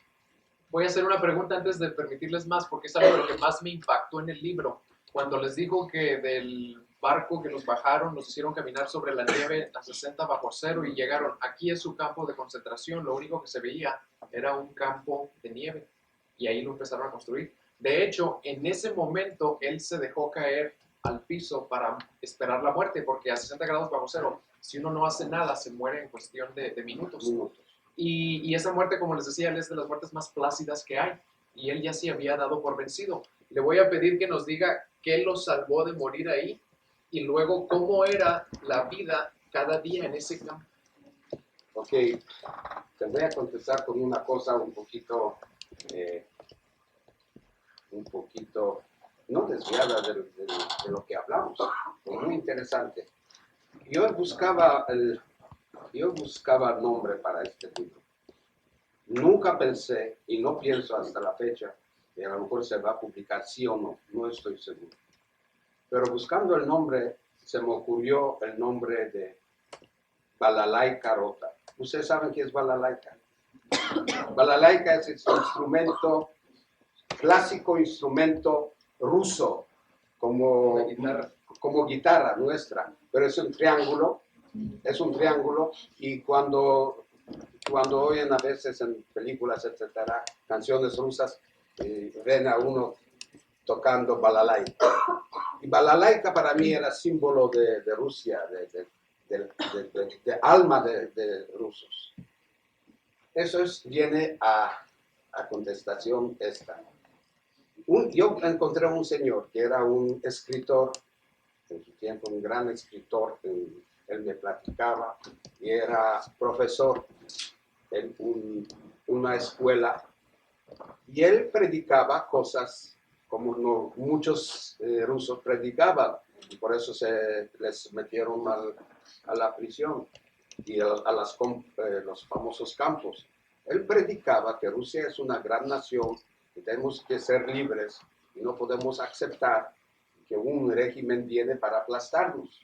Voy a hacer una pregunta antes de permitirles más, porque es algo de lo que más me impactó en el libro. Cuando les dijo que del barco que nos bajaron, nos hicieron caminar sobre la nieve a 60 bajo cero y llegaron, aquí es su campo de concentración, lo único que se veía era un campo de nieve. Y ahí lo empezaron a construir. De hecho, en ese momento, él se dejó caer al piso para esperar la muerte, porque a 60 grados bajo cero, si uno no hace nada, se muere en cuestión de minutos. Y esa muerte, como les decía, él es de las muertes más plácidas que hay. Y él ya se había dado por vencido. Le voy a pedir que nos diga qué lo salvó de morir ahí y luego cómo era la vida cada día en ese campo. Ok, te voy a contestar con una cosa un poquito, no desviada de lo que hablamos, pero muy interesante. Yo buscaba nombre para este libro. Nunca pensé, y no pienso hasta la fecha, que a lo mejor se va a publicar sí o no, no estoy seguro. Pero buscando el nombre, se me ocurrió el nombre de Balalaika Rota. ¿Ustedes saben qué es balalaika? Balalaika es el instrumento, clásico instrumento ruso, como guitarra nuestra, pero es un triángulo, y cuando oyen a veces en películas, etcétera, canciones rusas, ven a uno tocando balalaika. Y balalaika para mí era símbolo de Rusia, de alma de rusos. Eso viene a contestación esta. Yo encontré un señor que era un escritor, en su tiempo un gran escritor, él me platicaba, y era profesor en una escuela, y él predicaba cosas como no muchos rusos predicaban, y por eso se les metieron a la prisión y a los famosos campos. Él predicaba que Rusia es una gran nación, que tenemos que ser libres y no podemos aceptar que un régimen viene para aplastarnos.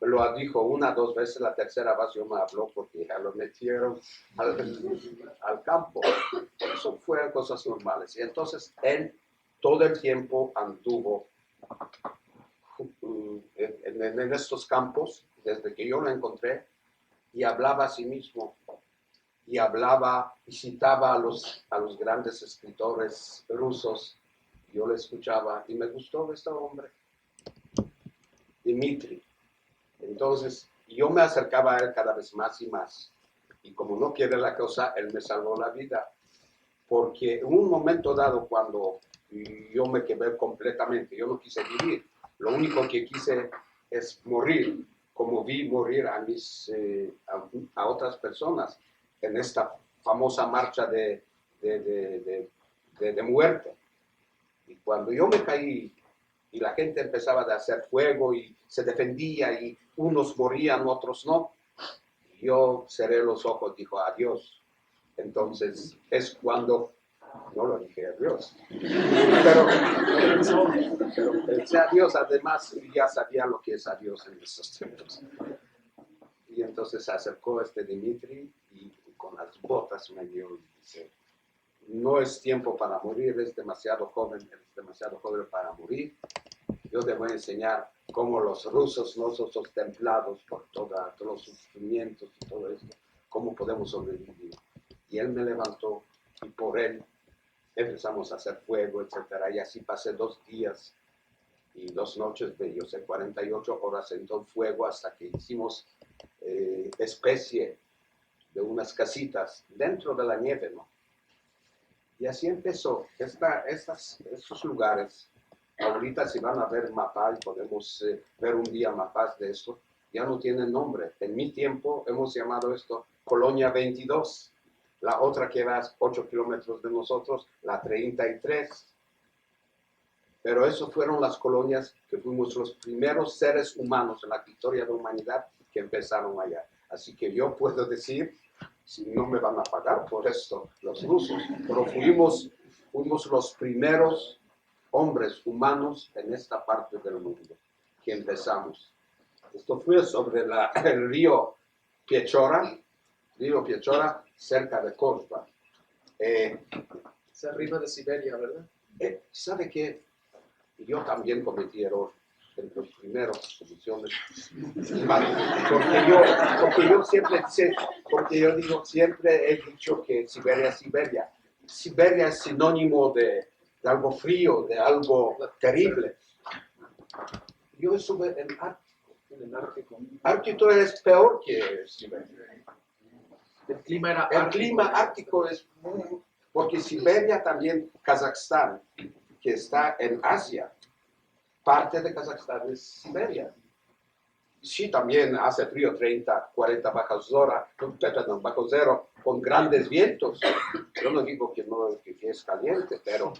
Lo dijo una, dos veces, la tercera vez yo me habló porque ya lo metieron al campo. Eso fueron cosas normales. Y entonces él todo el tiempo anduvo en estos campos, desde que yo lo encontré, y hablaba a sí mismo. Y citaba a los grandes escritores rusos. Yo le escuchaba y me gustó este hombre, Dmitri. Entonces, yo me acercaba a él cada vez más y más. Y como no quiere la cosa, él me salvó la vida. Porque en un momento dado, cuando yo me quedé completamente, yo no quise vivir. Lo único que quise es morir, como vi morir a otras personas en esta famosa marcha de muerte. Y cuando yo me caí y la gente empezaba a hacer fuego y se defendía y unos morían, otros no, yo cerré los ojos, dijo adiós. Entonces es cuando, no lo dije adiós, pero pensé adiós, además ya sabía lo que es adiós en estos tiempos. Y entonces se acercó Dmitri y con las botas me dio y dice, no es tiempo para morir, es demasiado joven para morir. Yo te voy a enseñar cómo los rusos, nosotros templados por todos los sufrimientos y todo esto, cómo podemos sobrevivir. Y él me levantó y por él empezamos a hacer fuego, etcétera. Y así pasé 2 días y 2 noches de 48 horas en todo fuego hasta que hicimos especie de unas casitas dentro de la nieve, ¿no? Y así empezó. Estos lugares, ahorita si van a ver mapas, podemos ver un día mapas de esto, ya no tienen nombre. En mi tiempo hemos llamado esto Colonia 22, la otra que va a 8 kilómetros de nosotros, la 33. Pero esas fueron las colonias que fuimos los primeros seres humanos en la historia de la humanidad que empezaron allá. Así que yo puedo decir, si no me van a pagar por esto los rusos, pero fuimos los primeros hombres humanos en esta parte del mundo que empezamos. Esto fue sobre el río Piechora, cerca de Kozba. Es arriba de Siberia, ¿verdad? ¿Sabe qué? Yo también cometí error en las primeras soluciones. Porque yo siempre he dicho que Siberia es Siberia. Siberia es sinónimo de algo frío, de algo terrible. Yo estuve en el Ártico. Ártico es peor que Siberia. El clima era El clima ártico es porque Siberia también, Kazajstán, que está en Asia, parte de Kazajstán es Siberia. Sí, también hace frío, 30, 40 bajo cero, con grandes vientos. Yo no digo que es caliente, pero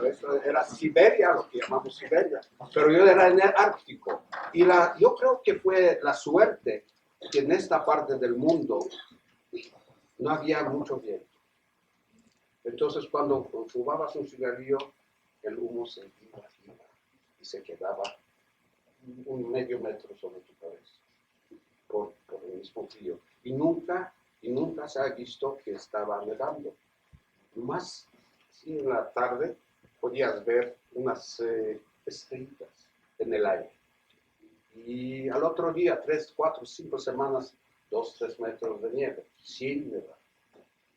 eso era Siberia, lo que llamamos Siberia. Pero yo era en el Ártico. Y yo creo que fue la suerte que en esta parte del mundo no había mucho viento. Entonces, cuando fumabas un cigarrillo, el humo se iba y se quedaba un medio metro sobre tu cabeza por el mismo frío. Y nunca se ha visto que estaba nevando. Más si en la tarde podías ver unas estrellitas en el aire. Y al otro día, 3, 4, 5 semanas, 2, 3 metros de nieve, sin nevar.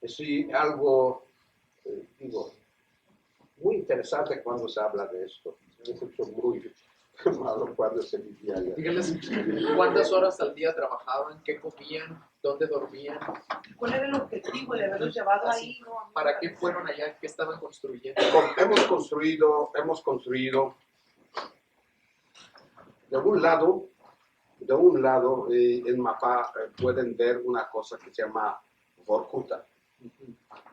Es algo, muy interesante cuando se habla de esto. Es mucho muy malo cuando se vivía allá. Díganles, ¿cuántas horas al día trabajaban? ¿Qué comían? ¿Dónde dormían? ¿Cuál era el objetivo de haberlos llevado ahí? ¿No? ¿Para qué fueron allá? ¿Qué estaban construyendo? Hemos construido de un lado en mapa pueden ver una cosa que se llama Vorkuta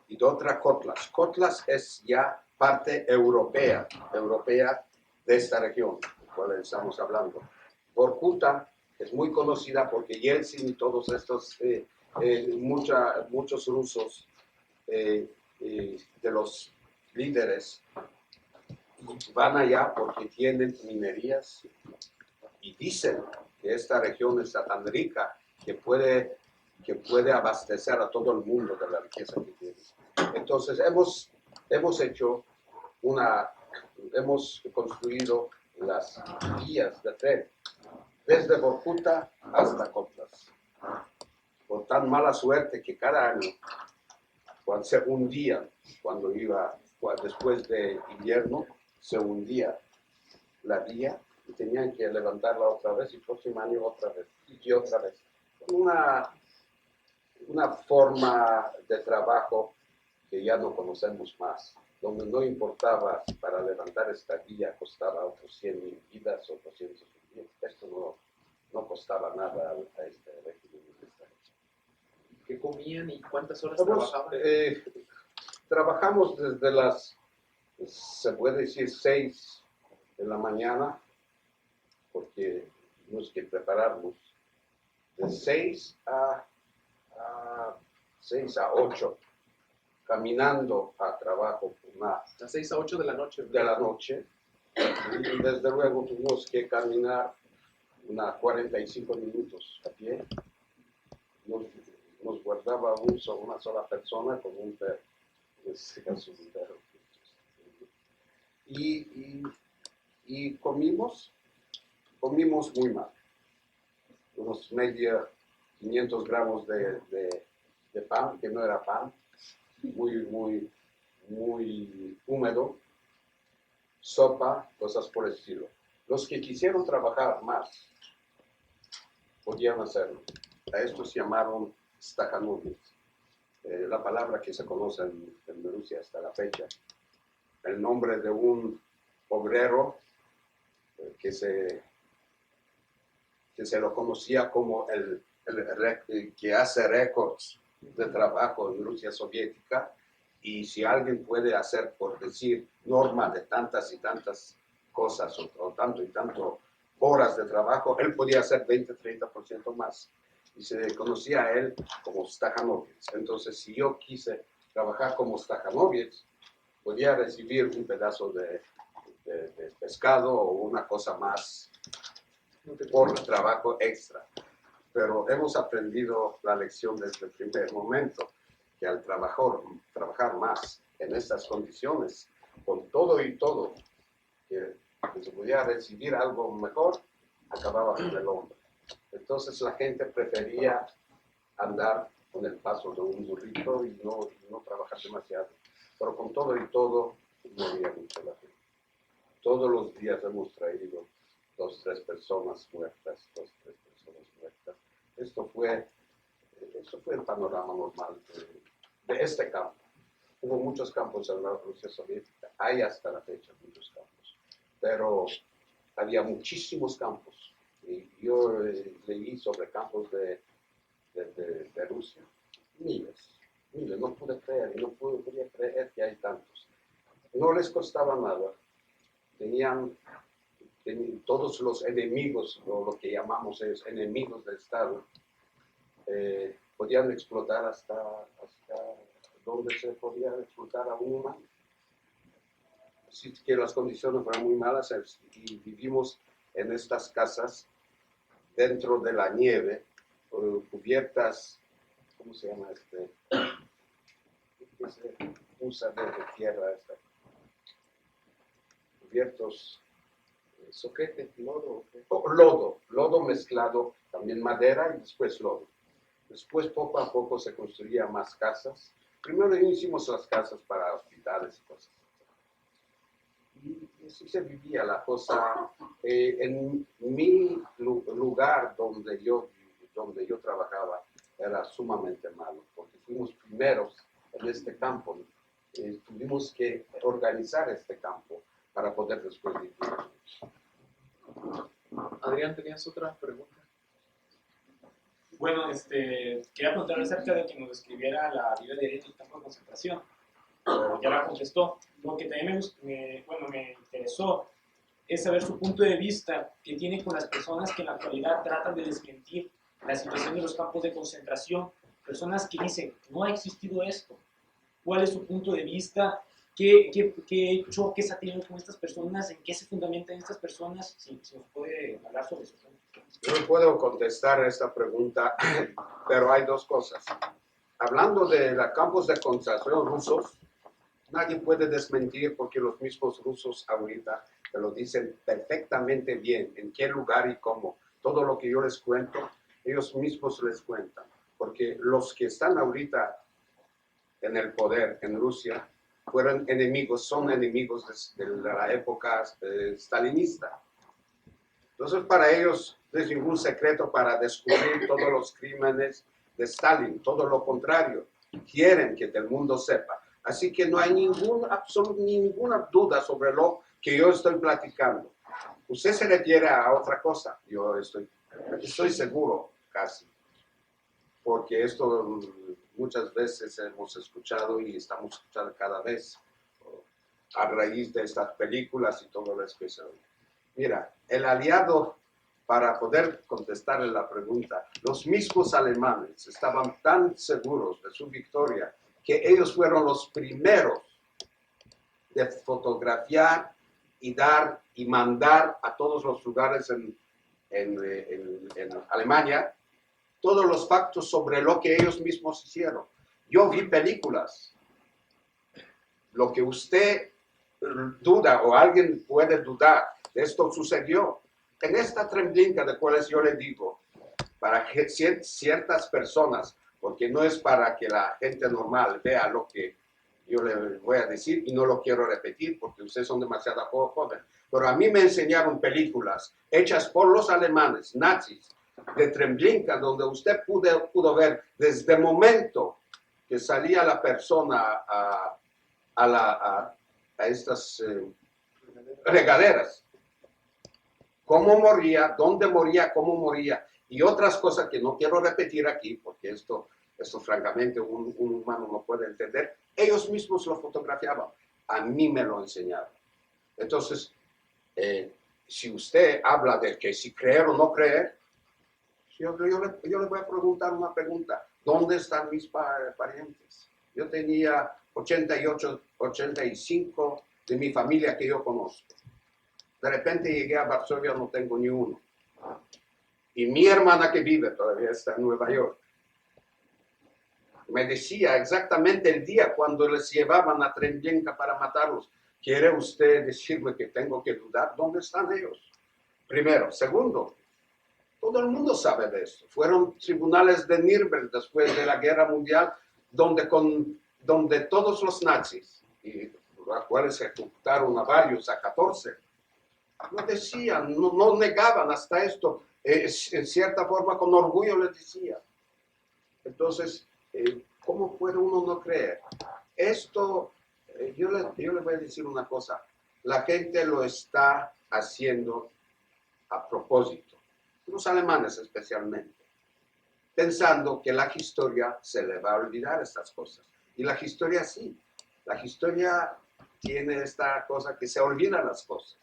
y de otra Kotlas. Kotlas es ya parte europea de esta región, de la cual estamos hablando. Vorkuta es muy conocida porque Yeltsin y todos estos, muchos rusos de los líderes van allá porque tienen minerías y dicen que esta región está tan rica que puede abastecer a todo el mundo de la riqueza que tiene. Entonces hemos construido las vías de tren desde Vorkuta hasta Kotlas. Por tan mala suerte que cada año, después de invierno, se hundía la vía y tenían que levantarla otra vez y el próximo año otra vez y otra vez. Una forma de trabajo que ya no conocemos más, donde no importaba si para levantar esta vía costaba otros 100,000 vidas o 200,000. Esto no costaba nada a este régimen. ¿Qué comían y cuántas horas trabajaban? Trabajamos desde las, se puede decir, 6 de la mañana, porque tenemos que prepararnos de 6 a 8, caminando a trabajo A 6 a 8 de la noche. de la noche. Y desde luego tuvimos que caminar unos 45 minutos a pie. Nos guardaba una sola persona con un perro. Y comimos muy mal. Unos 500 gramos de pan, que no era pan, muy húmedo, sopa, cosas por el estilo. Los que quisieron trabajar más podían hacerlo. A estos se llamaron stakhanovets. La palabra que se conoce en Rusia hasta la fecha. El nombre de un obrero que se lo conocía como el que hace récords de trabajo en Rusia soviética, y si alguien puede hacer, por decir, norma de tantas y tantas cosas o tanto y tanto horas de trabajo, él podía hacer 20-30% más. Y se conocía a él como Stakhanovets. Entonces, si yo quise trabajar como Stakhanovets, podía recibir un pedazo de pescado o una cosa más por trabajo extra. Pero hemos aprendido la lección desde el primer momento, que al trabajar más en estas condiciones, con todo y todo, que se podía recibir algo mejor, acababa con el hombre. Entonces la gente prefería andar con el paso de un burrito y no trabajar demasiado. Pero con todo y todo, moría mucho la gente. Todos los días hemos traído 2 o 3 personas muertas, 2 o 3 personas muertas. Esto fue el panorama normal de este campo. Hubo muchos campos en la Rusia soviética, hay hasta la fecha muchos campos, pero había muchísimos campos. Y yo leí sobre campos de Rusia, miles, no pude creer, no podía creer que hay tantos. No les costaba nada, tenían todos los enemigos, o lo que llamamos enemigos del Estado, podían explotar hasta donde se podía explotar a un humano. Así que las condiciones fueron muy malas y vivimos en estas casas dentro de la nieve, cubiertas, ¿cómo se llama este? ¿Qué se usa de tierra esta? Cubiertos, soquete, lodo mezclado, también madera y después lodo. Después poco a poco se construían más casas. Primero hicimos las casas para hospitales y cosas. Y así se vivía la cosa. En mi lugar donde yo trabajaba era sumamente malo, porque fuimos primeros en este campo. Tuvimos que organizar este campo para poder después vivir. Adrián, ¿tenías otra pregunta? Bueno, quería preguntarle acerca de que nos describiera la vida diaria del campo de concentración. Ya la contestó. Lo que también me interesó es saber su punto de vista que tiene con las personas que en la actualidad tratan de desmentir la situación de los campos de concentración. Personas que dicen, no ha existido esto. ¿Cuál es su punto de vista? ¿Qué choques ha tenido con estas personas? ¿En qué se fundamentan estas personas? Si nos puede hablar sobre eso. Yo no puedo contestar esta pregunta, pero hay 2 cosas. Hablando de los campos de concentración rusos, nadie puede desmentir porque los mismos rusos ahorita te lo dicen perfectamente bien, en qué lugar y cómo. Todo lo que yo les cuento, ellos mismos les cuentan. Porque los que están ahorita en el poder en Rusia son enemigos de la época stalinista. Entonces para ellos no es ningún secreto para descubrir todos los crímenes de Stalin, todo lo contrario, quieren que el mundo sepa. Así que no hay ninguna duda sobre lo que yo estoy platicando. Usted se refiere a otra cosa, yo estoy seguro casi, porque esto muchas veces hemos escuchado y estamos escuchando cada vez a raíz de estas películas y todo lo que se oye. Mira, el aliado, para poder contestarle la pregunta, los mismos alemanes estaban tan seguros de su victoria que ellos fueron los primeros de fotografiar y dar y mandar a todos los lugares en Alemania todos los factos sobre lo que ellos mismos hicieron. Yo vi películas. Lo que usted duda o alguien puede dudar, esto sucedió. En esta Treblinka de cuales yo le digo, para que ciertas personas, porque no es para que la gente normal vea lo que yo le voy a decir y no lo quiero repetir porque ustedes son demasiado jóvenes, pero a mí me enseñaron películas hechas por los alemanes, nazis, de Treblinka, donde usted pudo ver desde el momento que salía la persona a estas regaderas, cómo moría, dónde moría, cómo moría, y otras cosas que no quiero repetir aquí, porque esto francamente un humano no puede entender. Ellos mismos lo fotografiaban, a mí me lo enseñaron. Entonces, si usted habla de que si creer o no creer, yo le voy a preguntar una pregunta. ¿Dónde están mis parientes? Yo tenía 88, 85 de mi familia que yo conozco. De repente llegué a Varsovia, no tengo ni uno. Y mi hermana que vive todavía está en Nueva York. Me decía exactamente el día cuando les llevaban a Treblinka para matarlos. ¿Quiere usted decirme que tengo que dudar? ¿Dónde están ellos? Primero. Segundo, todo el mundo sabe de esto. Fueron tribunales de Nuremberg después de la Guerra Mundial, donde todos los nazis, y los cuales ejecutaron a varios, a 14, no decían, no negaban hasta esto. En cierta forma, con orgullo les decía. Entonces, ¿cómo puede uno no creer? Esto, yo le voy a decir una cosa. La gente lo está haciendo a propósito. Los alemanes especialmente. Pensando que la historia se le va a olvidar estas cosas. Y la historia sí. La historia tiene esta cosa que se olvidan las cosas.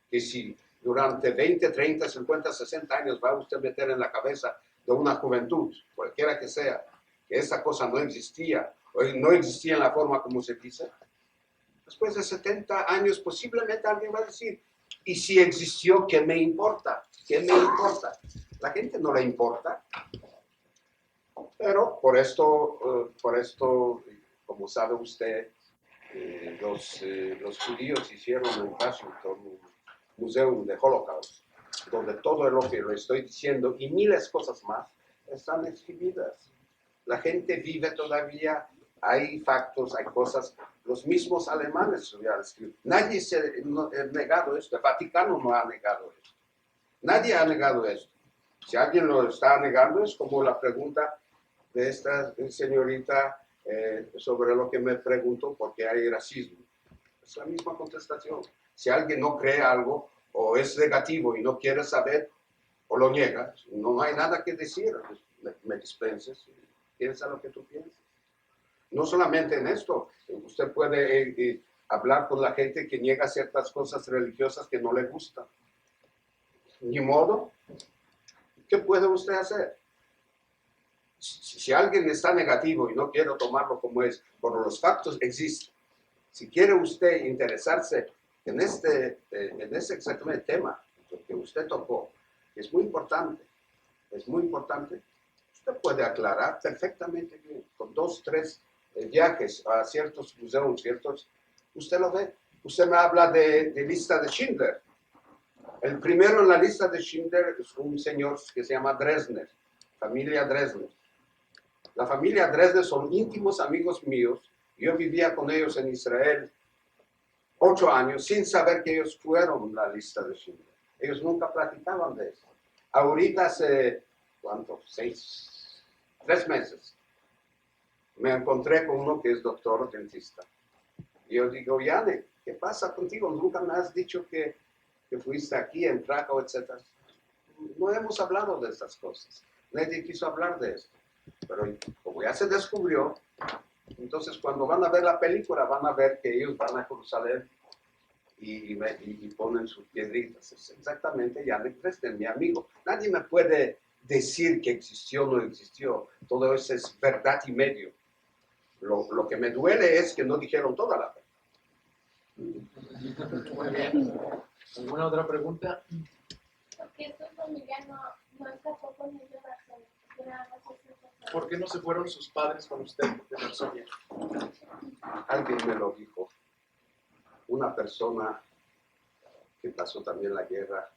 Que si durante 20, 30, 50, 60 años va usted a meter en la cabeza de una juventud, cualquiera que sea, que esa cosa no existía, o no existía en la forma como se dice, después de 70 años posiblemente alguien va a decir, ¿y si existió, qué me importa? ¿Qué me importa? La gente no le importa. Pero por esto, como sabe usted, los judíos hicieron en Washington un museo de Holocaust, donde todo lo que le estoy diciendo y miles de cosas más están exhibidas. La gente vive todavía, hay factos, hay cosas, los mismos alemanes ya escriben. Nadie se ha negado esto, el Vaticano no ha negado esto. Nadie ha negado esto. Si alguien lo está negando, es como la pregunta de esta señorita sobre lo que me preguntó, ¿por qué hay racismo? Es la misma contestación. Si alguien no cree algo o es negativo y no quiere saber o lo niega, no hay nada que decir. Me dispenses, piensa lo que tú piensas. No solamente en esto, usted puede hablar con la gente que niega ciertas cosas religiosas que no le gustan. Ni modo, ¿qué puede usted hacer? Si alguien está negativo y no quiere tomarlo como es, por los factos existen. Si quiere usted interesarse en este exactamente tema que usted tocó, que es muy importante, usted puede aclarar perfectamente bien, con 2, 3 viajes a ciertos museos, usted lo ve. Usted me habla de lista de Schindler. El primero en la lista de Schindler es un señor que se llama Dresdner, familia Dresdner. La familia Dresdner son íntimos amigos míos. Yo vivía con ellos en Israel 8 años sin saber que ellos fueron la lista de Schindler. Ellos nunca platicaban de eso. Ahorita hace, ¿cuánto? 3 meses. Me encontré con uno que es doctor dentista. Y yo digo, Yane, ¿qué pasa contigo? Nunca me has dicho que fuiste aquí en Krakow, etc. No hemos hablado de estas cosas. Nadie quiso hablar de esto. Pero como ya se descubrió, entonces cuando van a ver la película van a ver que ellos van a Jerusalén y ponen sus piedritas. Es exactamente Yane Dresdner, mi amigo. Nadie me puede decir que existió o no existió. Todo eso es verdad y medio. Lo que me duele es que no dijeron toda la verdad. Muy bien. ¿Alguna otra pregunta? Porque su familia no escapó con ellos a Varsovia. ¿Por qué no se fueron sus padres con usted de Varsovia? Alguien me lo dijo. Una persona que pasó también la guerra,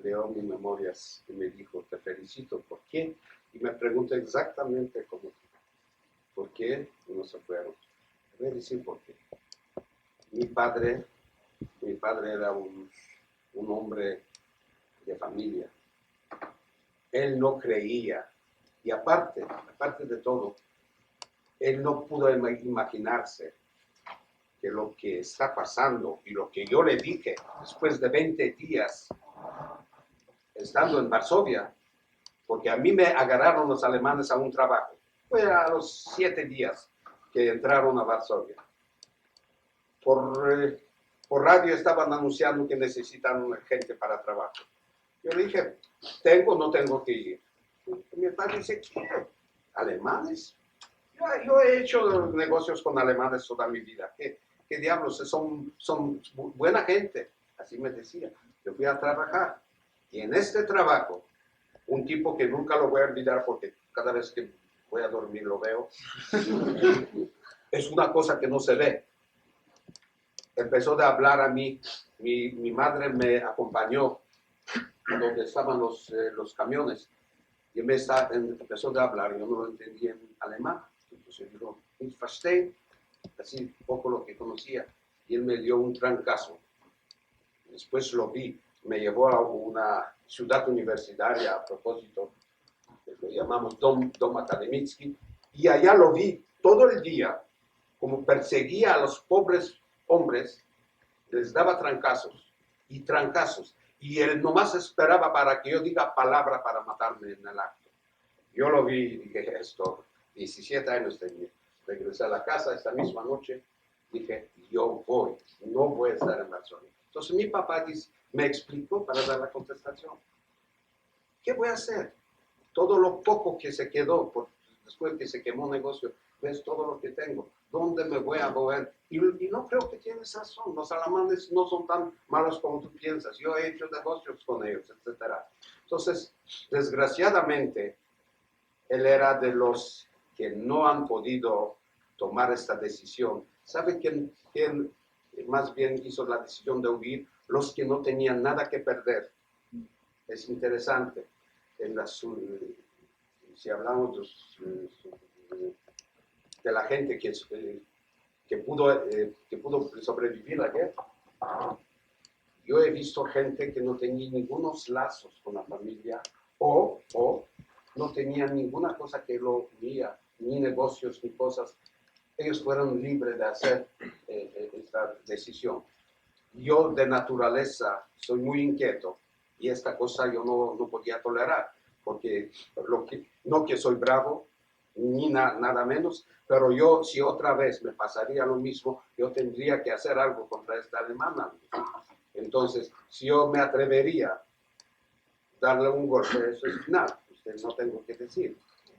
leo mis memorias y me dijo, te felicito, ¿por qué? Y me preguntó exactamente cómo. ¿Por qué no se fueron? Voy a decir por qué. Mi padre era un hombre de familia. Él no creía. Y aparte de todo, él no pudo imaginarse que lo que está pasando y lo que yo le dije después de 20 días estando en Varsovia, porque a mí me agarraron los alemanes a un trabajo. Fue a los 7 días que entraron a Varsovia. Por radio estaban anunciando que necesitan gente para trabajo. Yo le dije, ¿tengo o no tengo que ir? Y mi padre dice, ¿qué? ¿Alemanes? Yo he hecho negocios con alemanes toda mi vida. ¿Qué diablos? Son buena gente. Así me decía. Yo fui a trabajar. Y en este trabajo, un tipo que nunca lo voy a olvidar porque cada vez que voy a dormir lo veo, es una cosa que no se ve. Empezó a hablar a mí. Mi madre me acompañó a donde estaban los camiones. Y empezó a hablar. Yo no lo entendía en alemán. Entonces digo, ich verstehe, así poco lo que conocía, y él me dio un trancazo. Después lo vi, me llevó a una ciudad universitaria a propósito, lo llamamos Dom Akademicki, y allá lo vi todo el día, como perseguía a los pobres hombres, les daba trancazos, y él nomás esperaba para que yo diga palabra para matarme en el acto. Yo lo vi y dije, esto, 17 años tenía. Regresé a la casa esta misma noche, dije, yo voy, no voy a estar en Varsovia. Entonces mi papá me explicó para dar la contestación. ¿Qué voy a hacer? Todo lo poco que se quedó, después que se quemó el negocio, ves todo lo que tengo. ¿Dónde me voy a mover? Y no creo que tienes razón. Los alemanes no son tan malos como tú piensas. Yo he hecho negocios con ellos, etc. Entonces, desgraciadamente, él era de los que no han podido tomar esta decisión. ¿Sabe quién más bien hizo la decisión de huir? Los que no tenían nada que perder. Es interesante. Si hablamos de la gente que pudo sobrevivir a la guerra, yo he visto gente que no tenía ningunos lazos con la familia o no tenían ninguna cosa que lo unía, ni negocios, ni cosas. Ellos fueron libres de hacer esta decisión. Yo de naturaleza soy muy inquieto y esta cosa yo no podía tolerar, porque no que soy bravo, ni nada menos, pero yo si otra vez me pasaría lo mismo, yo tendría que hacer algo contra esta alemana. Entonces, si yo me atrevería a darle un golpe, eso es final. No tengo que decir.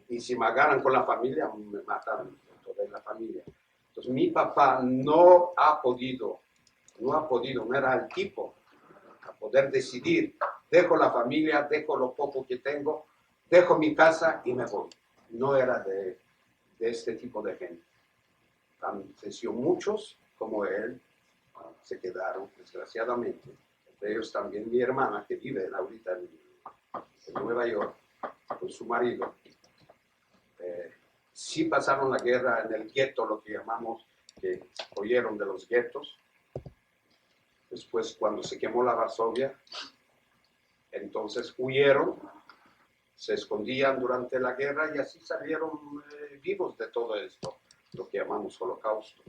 Y si me agarran con la familia, me matan toda la familia. Entonces mi papá no era el tipo a poder decidir, dejo la familia, dejo lo poco que tengo, dejo mi casa y me voy. No era de este tipo de gente. Muchos como él se quedaron, desgraciadamente. Entre ellos también mi hermana, que vive ahorita en Nueva York, con su marido. Sí pasaron la guerra en el gueto, lo que llamamos, que oyeron de los guetos. Después, cuando se quemó la Varsovia, entonces huyeron, se escondían durante la guerra y así salieron vivos de todo esto, lo que llamamos holocausto.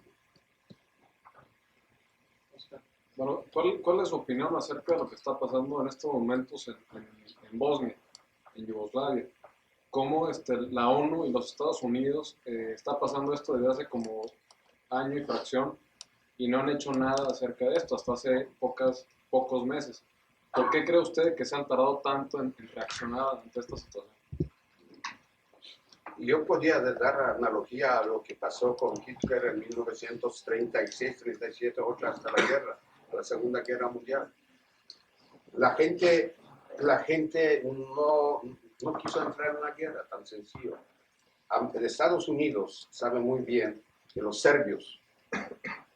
Bueno, ¿cuál es su opinión acerca de lo que está pasando en estos momentos en Bosnia, en Yugoslavia? ¿Cómo la ONU y los Estados Unidos está pasando esto desde hace como año y fracción y no han hecho nada acerca de esto hasta hace pocos meses? ¿Por qué cree usted que se han tardado tanto en reaccionar ante esta situación? Yo podía dar analogía a lo que pasó con Hitler en 1936, 37, 8 hasta la guerra, la Segunda Guerra Mundial. La gente no quiso entrar en una guerra tan sencillo. En Estados Unidos sabe muy bien que los serbios,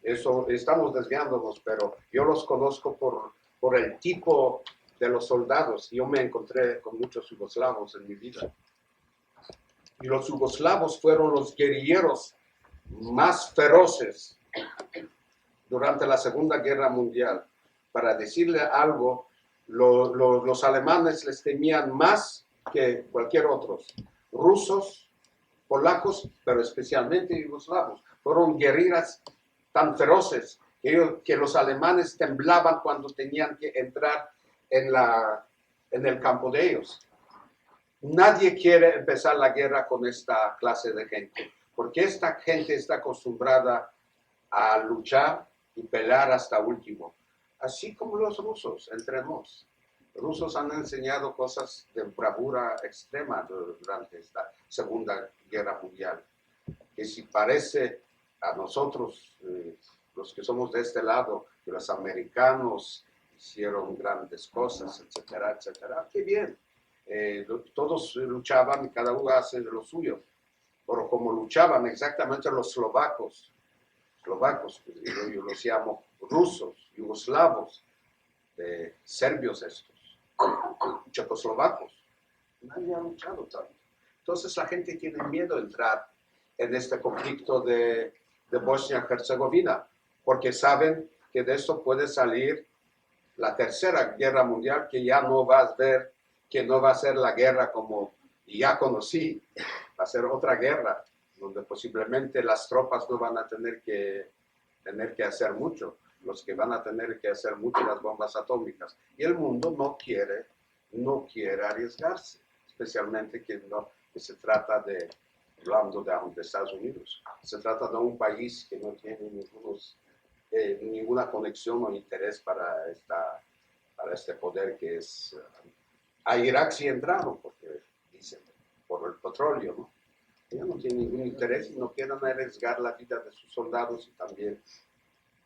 eso estamos desviándonos, pero yo los conozco por el tipo de los soldados. Yo me encontré con muchos yugoslavos en mi vida. Y los yugoslavos fueron los guerrilleros más feroces durante la Segunda Guerra Mundial. Para decirle algo, los alemanes les temían más que cualquier otro. Rusos, polacos, pero especialmente yugoslavos. Fueron guerrillas tan feroces que los alemanes temblaban cuando tenían que entrar en el campo de ellos. Nadie quiere empezar la guerra con esta clase de gente, porque esta gente está acostumbrada a luchar y pelear hasta último, así como los rusos, entre nos. Los rusos han enseñado cosas de bravura extrema durante esta Segunda Guerra Mundial. que si parece a nosotros, los que somos de este lado, que los americanos hicieron grandes cosas, etcétera, etcétera, qué bien. Todos luchaban y cada uno hace lo suyo. Pero como luchaban exactamente los eslovacos, yo los llamo rusos, yugoslavos, serbios estos, checoslovacos, nadie ha luchado tanto. Entonces la gente tiene miedo de entrar en este conflicto de Bosnia-Herzegovina, porque saben que de esto puede salir la tercera guerra mundial, que ya no va a ver, que no va a ser la guerra como ya conocí, va a ser otra guerra, donde posiblemente las tropas no van a tener que hacer mucho, los que van a tener que hacer mucho las bombas atómicas. Y el mundo no quiere arriesgarse, especialmente que se trata de, hablando de Estados Unidos, se trata de un país que no tiene ninguna conexión o interés para este poder que es... a Irak sí entraron, porque dicen, por el petróleo, ¿no? Ellos no tienen ningún interés y no quieren arriesgar la vida de sus soldados y también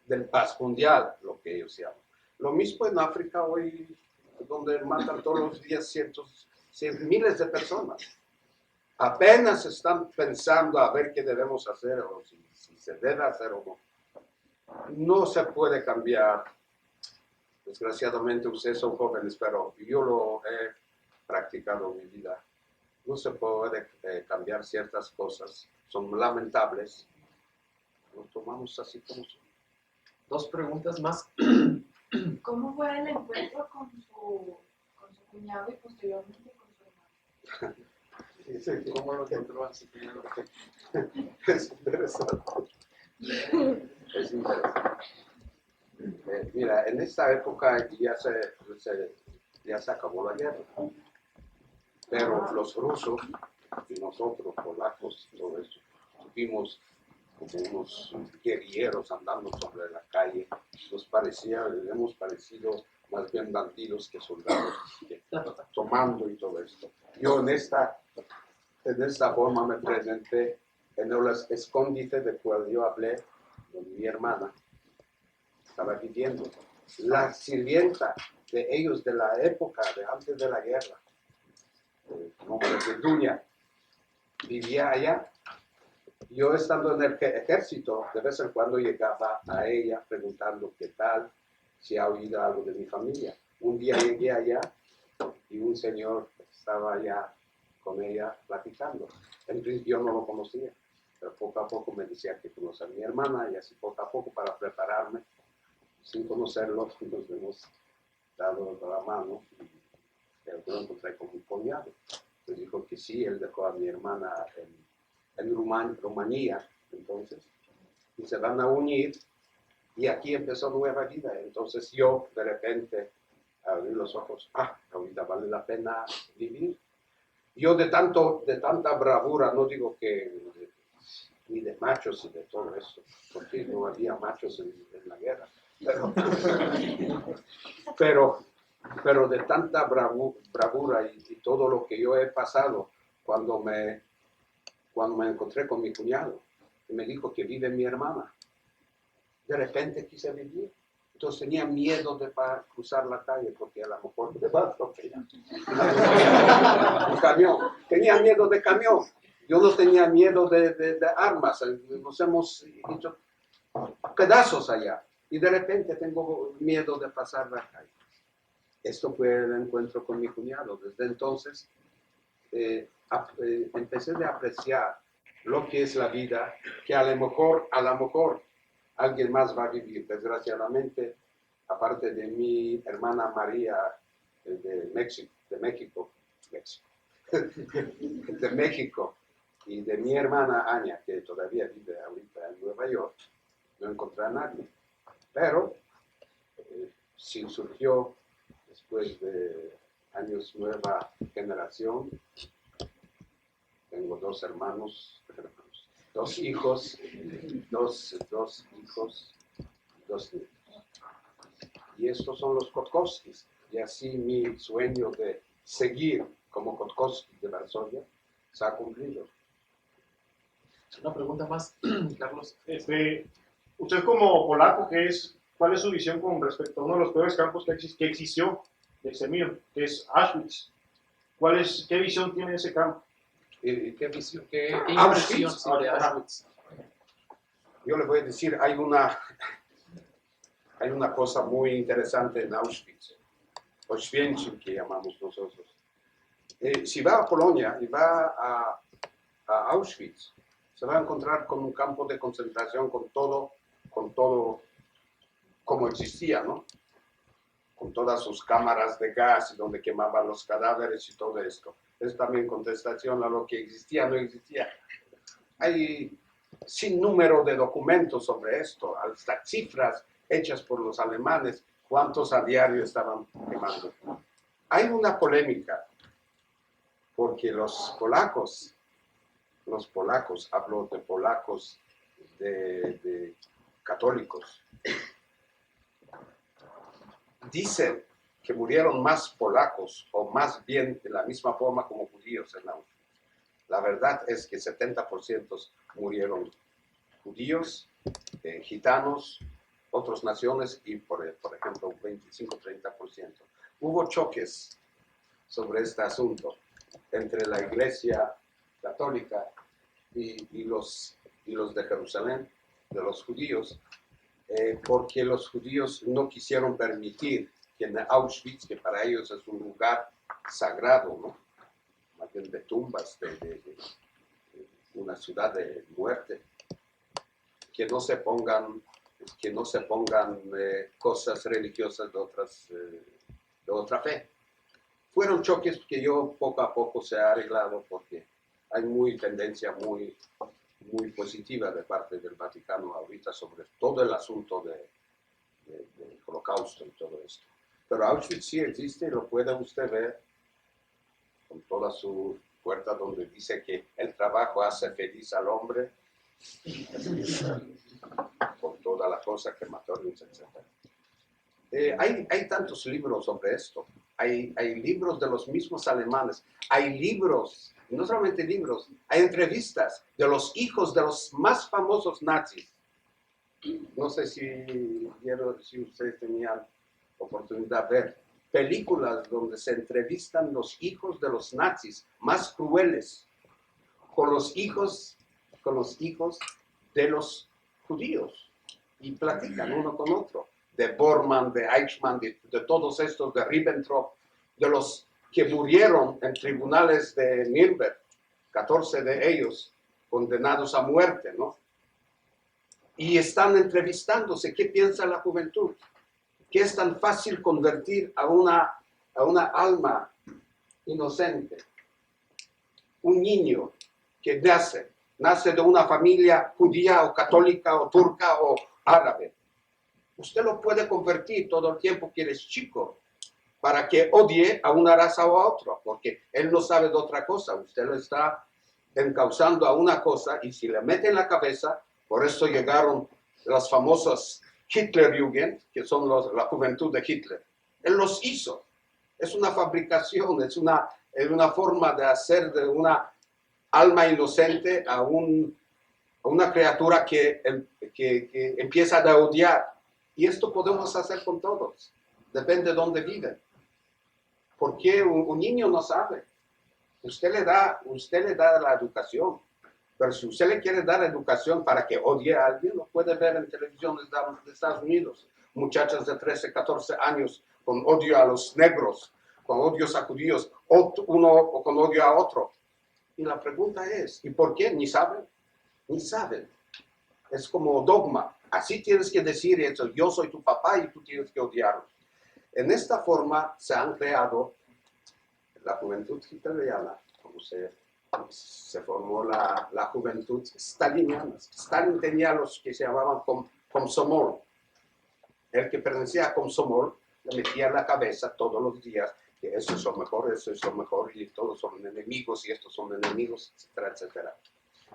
del paz mundial, lo que ellos llaman. Lo mismo en África hoy, donde matan todos los días miles de personas. Apenas están pensando a ver qué debemos hacer o si se debe hacer o no. No se puede cambiar. Desgraciadamente ustedes son jóvenes, pero yo lo he practicado en mi vida. No se puede cambiar ciertas cosas, son lamentables. Lo tomamos así como son. 2 preguntas más. ¿Cómo fue el encuentro con su cuñado y posteriormente con su hermano? Sí, ¿cómo lo encontró así? Es interesante. Es interesante. Mira, en esta época ya se acabó la guerra. Pero los rusos y nosotros, polacos, y todo eso, tuvimos como unos guerrilleros andando sobre la calle. Hemos parecido más bien bandidos que soldados, tomando y todo esto. Yo en esta forma me presenté en el escondite de cual yo hablé con mi hermana. Estaba viviendo. La sirvienta de ellos de la época de antes de la guerra, nombre de Duña, vivía allá. Yo estando en el ejército, de vez en cuando llegaba a ella preguntando qué tal, si ha oído algo de mi familia. Un día llegué allá y un señor estaba allá con ella platicando. En principio yo no lo conocía, pero poco a poco me decía que conocía a mi hermana y así poco a poco para prepararme, sin conocerlo, nos hemos dado la mano y lo encontré con mi cuñado. Me dijo que sí, él dejó a mi hermana en Rumanía, entonces, y se van a unir, y aquí empezó nueva vida. Entonces yo, de repente, abrí los ojos, ahorita vale la pena vivir. Yo de tanta bravura, no digo que ni de machos y de todo eso, porque no había machos en la guerra, pero de tanta bravura y todo lo que yo he pasado cuando me encontré con mi cuñado, y me dijo que vive mi hermana. De repente quise vivir. Entonces tenía miedo de cruzar la calle porque a lo mejor me va a atropellar. Un camión. Tenía miedo de camión. Yo no tenía miedo de armas. Nos hemos hecho pedazos allá. Y de repente tengo miedo de pasar la calle. Esto fue el encuentro con mi cuñado. Desde entonces empecé a apreciar lo que es la vida, que a lo mejor alguien más va a vivir. Desgraciadamente, aparte de mi hermana María de México, y de mi hermana Anya, que todavía vive ahorita en Nueva York, no encontré a nadie. Pero sí surgió después de años nueva generación. Tengo 2 hermanos, 2 hijos, 2 hijos, 2 nietos. Y estos son los Kotkowskis. Y así mi sueño de seguir como Kotkowski de Varsovia se ha cumplido. Una pregunta más, Carlos. Usted como polaco, ¿cuál es su visión con respecto a uno de los peores campos que existió de exterminio, que es Auschwitz? ¿Qué visión tiene ese campo? ¿Qué visión, qué impresión sí, de Auschwitz? Yo le voy a decir, hay una cosa muy interesante en Auschwitz, Auschwitz que llamamos nosotros. Si va a Polonia y va a Auschwitz, se va a encontrar con un campo de concentración con todo como existía, ¿no? Con todas sus cámaras de gas y donde quemaban los cadáveres y todo esto. Es también contestación a lo que existía, no existía. Hay sin número de documentos sobre esto, hasta cifras hechas por los alemanes, cuántos a diario estaban quemando. Hay una polémica, porque los polacos, hablo de polacos de católicos, dicen que murieron más polacos, o más bien de la misma forma como judíos en Auschwitz. La verdad es que 70% murieron judíos, gitanos, otras naciones y, por ejemplo, un 25-30%. Hubo choques sobre este asunto entre la Iglesia Católica y los de Jerusalén, de los judíos, porque los judíos no quisieron permitir que en Auschwitz, que para ellos es un lugar sagrado, ¿no? Más bien de tumbas, de una ciudad de muerte, que no se pongan cosas religiosas de otra fe. Fueron choques que yo poco a poco se ha arreglado porque hay tendencia muy positiva de parte del Vaticano ahorita sobre todo el asunto del Holocausto y todo esto. Pero Auschwitz sí existe y lo puede usted ver con toda su puerta donde dice que el trabajo hace feliz al hombre, con toda la cosa, crematorios, etc. Hay tantos libros sobre esto. Hay libros de los mismos alemanes. Hay libros, no solamente libros, hay entrevistas de los hijos de los más famosos nazis. No sé si ustedes tenían oportunidad de ver películas donde se entrevistan los hijos de los nazis más crueles con los hijos de los judíos y platican uno con otro, de Bormann, de Eichmann, de todos estos, de Ribbentrop, de los que murieron en tribunales de Nürnberg, 14 de ellos condenados a muerte, ¿no? Y están entrevistándose, ¿qué piensa la juventud? Que es tan fácil convertir a una alma inocente, un niño que nace de una familia judía o católica o turca o árabe. Usted lo puede convertir todo el tiempo que eres chico para que odie a una raza o a otra, porque él no sabe de otra cosa. Usted lo está encauzando a una cosa y si le mete en la cabeza, por eso llegaron las famosas Hitlerjugend, que son la juventud de Hitler. Él los hizo. Es una fabricación, es una forma de hacer de una alma inocente a una criatura que empieza a odiar. Y esto podemos hacer con todos. Depende de dónde viven. Porque un niño no sabe. Usted le da la educación. Pero si usted le quiere dar educación para que odie a alguien, lo puede ver en televisión de Estados Unidos. Muchachas de 13, 14 años con odio a los negros, con odios a judíos, uno con odio a otro. Y la pregunta es, ¿y por qué? Ni saben. Ni saben. Es como dogma. Así tienes que decir eso. Yo soy tu papá y tú tienes que odiarlos. En esta forma se han creado la juventud hitleriana, como se formó la juventud staliniana. Stalin tenía los que se llamaban Komsomol. El que pertenecía a Komsomol le metía en la cabeza todos los días que esos son mejores, y todos son enemigos, y estos son enemigos, etcétera, etcétera.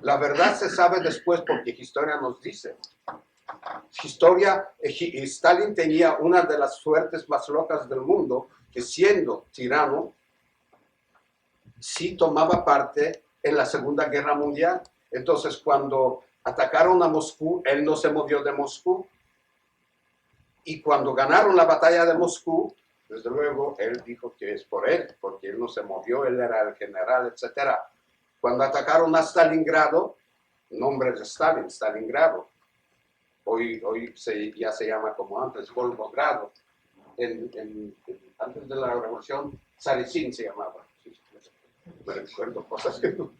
La verdad se sabe después porque historia nos dice. Stalin tenía una de las suertes más locas del mundo, que siendo tirano, sí tomaba parte en la Segunda Guerra Mundial Entonces, cuando atacaron a Moscú, él no se movió de Moscú. Y cuando ganaron la batalla de Moscú, desde luego, él dijo que es por él, porque él no se movió, él era el general, etc. Cuando atacaron a Stalingrado, nombre de Stalin, Stalingrado, hoy ya se llama como antes, Volgogrado. Antes de la revolución, Salicín se llamaba. Me recuerdo cosas que no.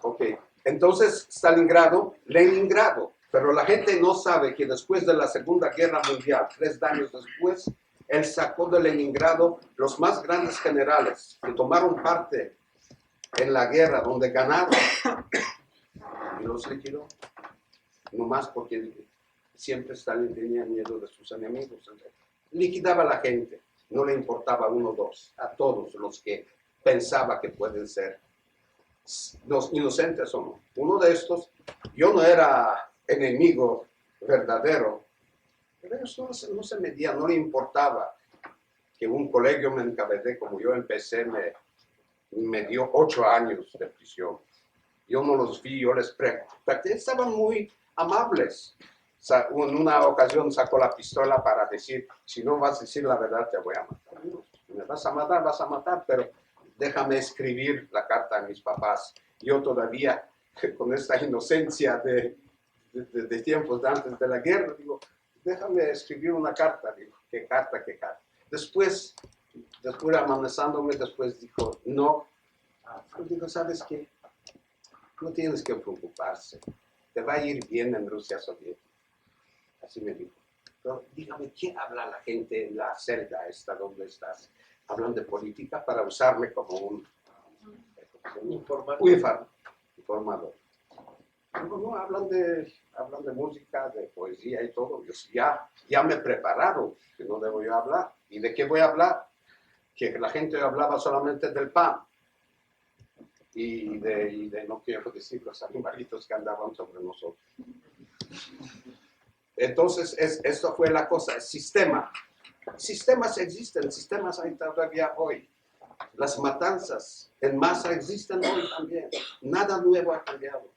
Ok, entonces Stalingrado, Leningrado. Pero la gente no sabe que después de la Segunda Guerra Mundial, 3 años después, él sacó de Leningrado los más grandes generales que tomaron parte en la guerra, donde ganaron, y los liquidó. No más porque siempre Stalin tenía miedo de sus enemigos. Liquidaba a la gente, no le importaba uno o dos, a todos los que pensaba que pueden ser los inocentes o no. Uno de estos, yo no era enemigo verdadero, pero ellos no se medían, no le importaba que un colegio me encabecé, como yo empecé, me dio 8 años de prisión. Yo no los vi, yo les pregunté, estaban muy amables. En una ocasión sacó la pistola para decir, si no vas a decir la verdad, te voy a matar. Me vas a matar, pero déjame escribir la carta a mis papás. Yo todavía, con esta inocencia de tiempos de antes de la guerra, digo, déjame escribir una carta. Digo, ¿qué carta? Después amanezándome, después dijo, no. Yo digo, ¿sabes qué? No tienes que preocuparse. Te va a ir bien en Rusia soviética. Así me dijo. Pero dígame, ¿qué habla la gente en la celda esta donde estás? Hablan de política para usarme como un informador. No, hablan de música, de poesía y todo. Yo ya me prepararon, que no debo yo hablar. ¿Y de qué voy a hablar? Que la gente hablaba solamente del pan. Y de no quiero decir los animalitos que andaban sobre nosotros. Entonces, esto fue la cosa, el sistema. Sistemas existen, sistemas hay todavía hoy. Las matanzas en masa existen hoy también. Nada nuevo ha cambiado.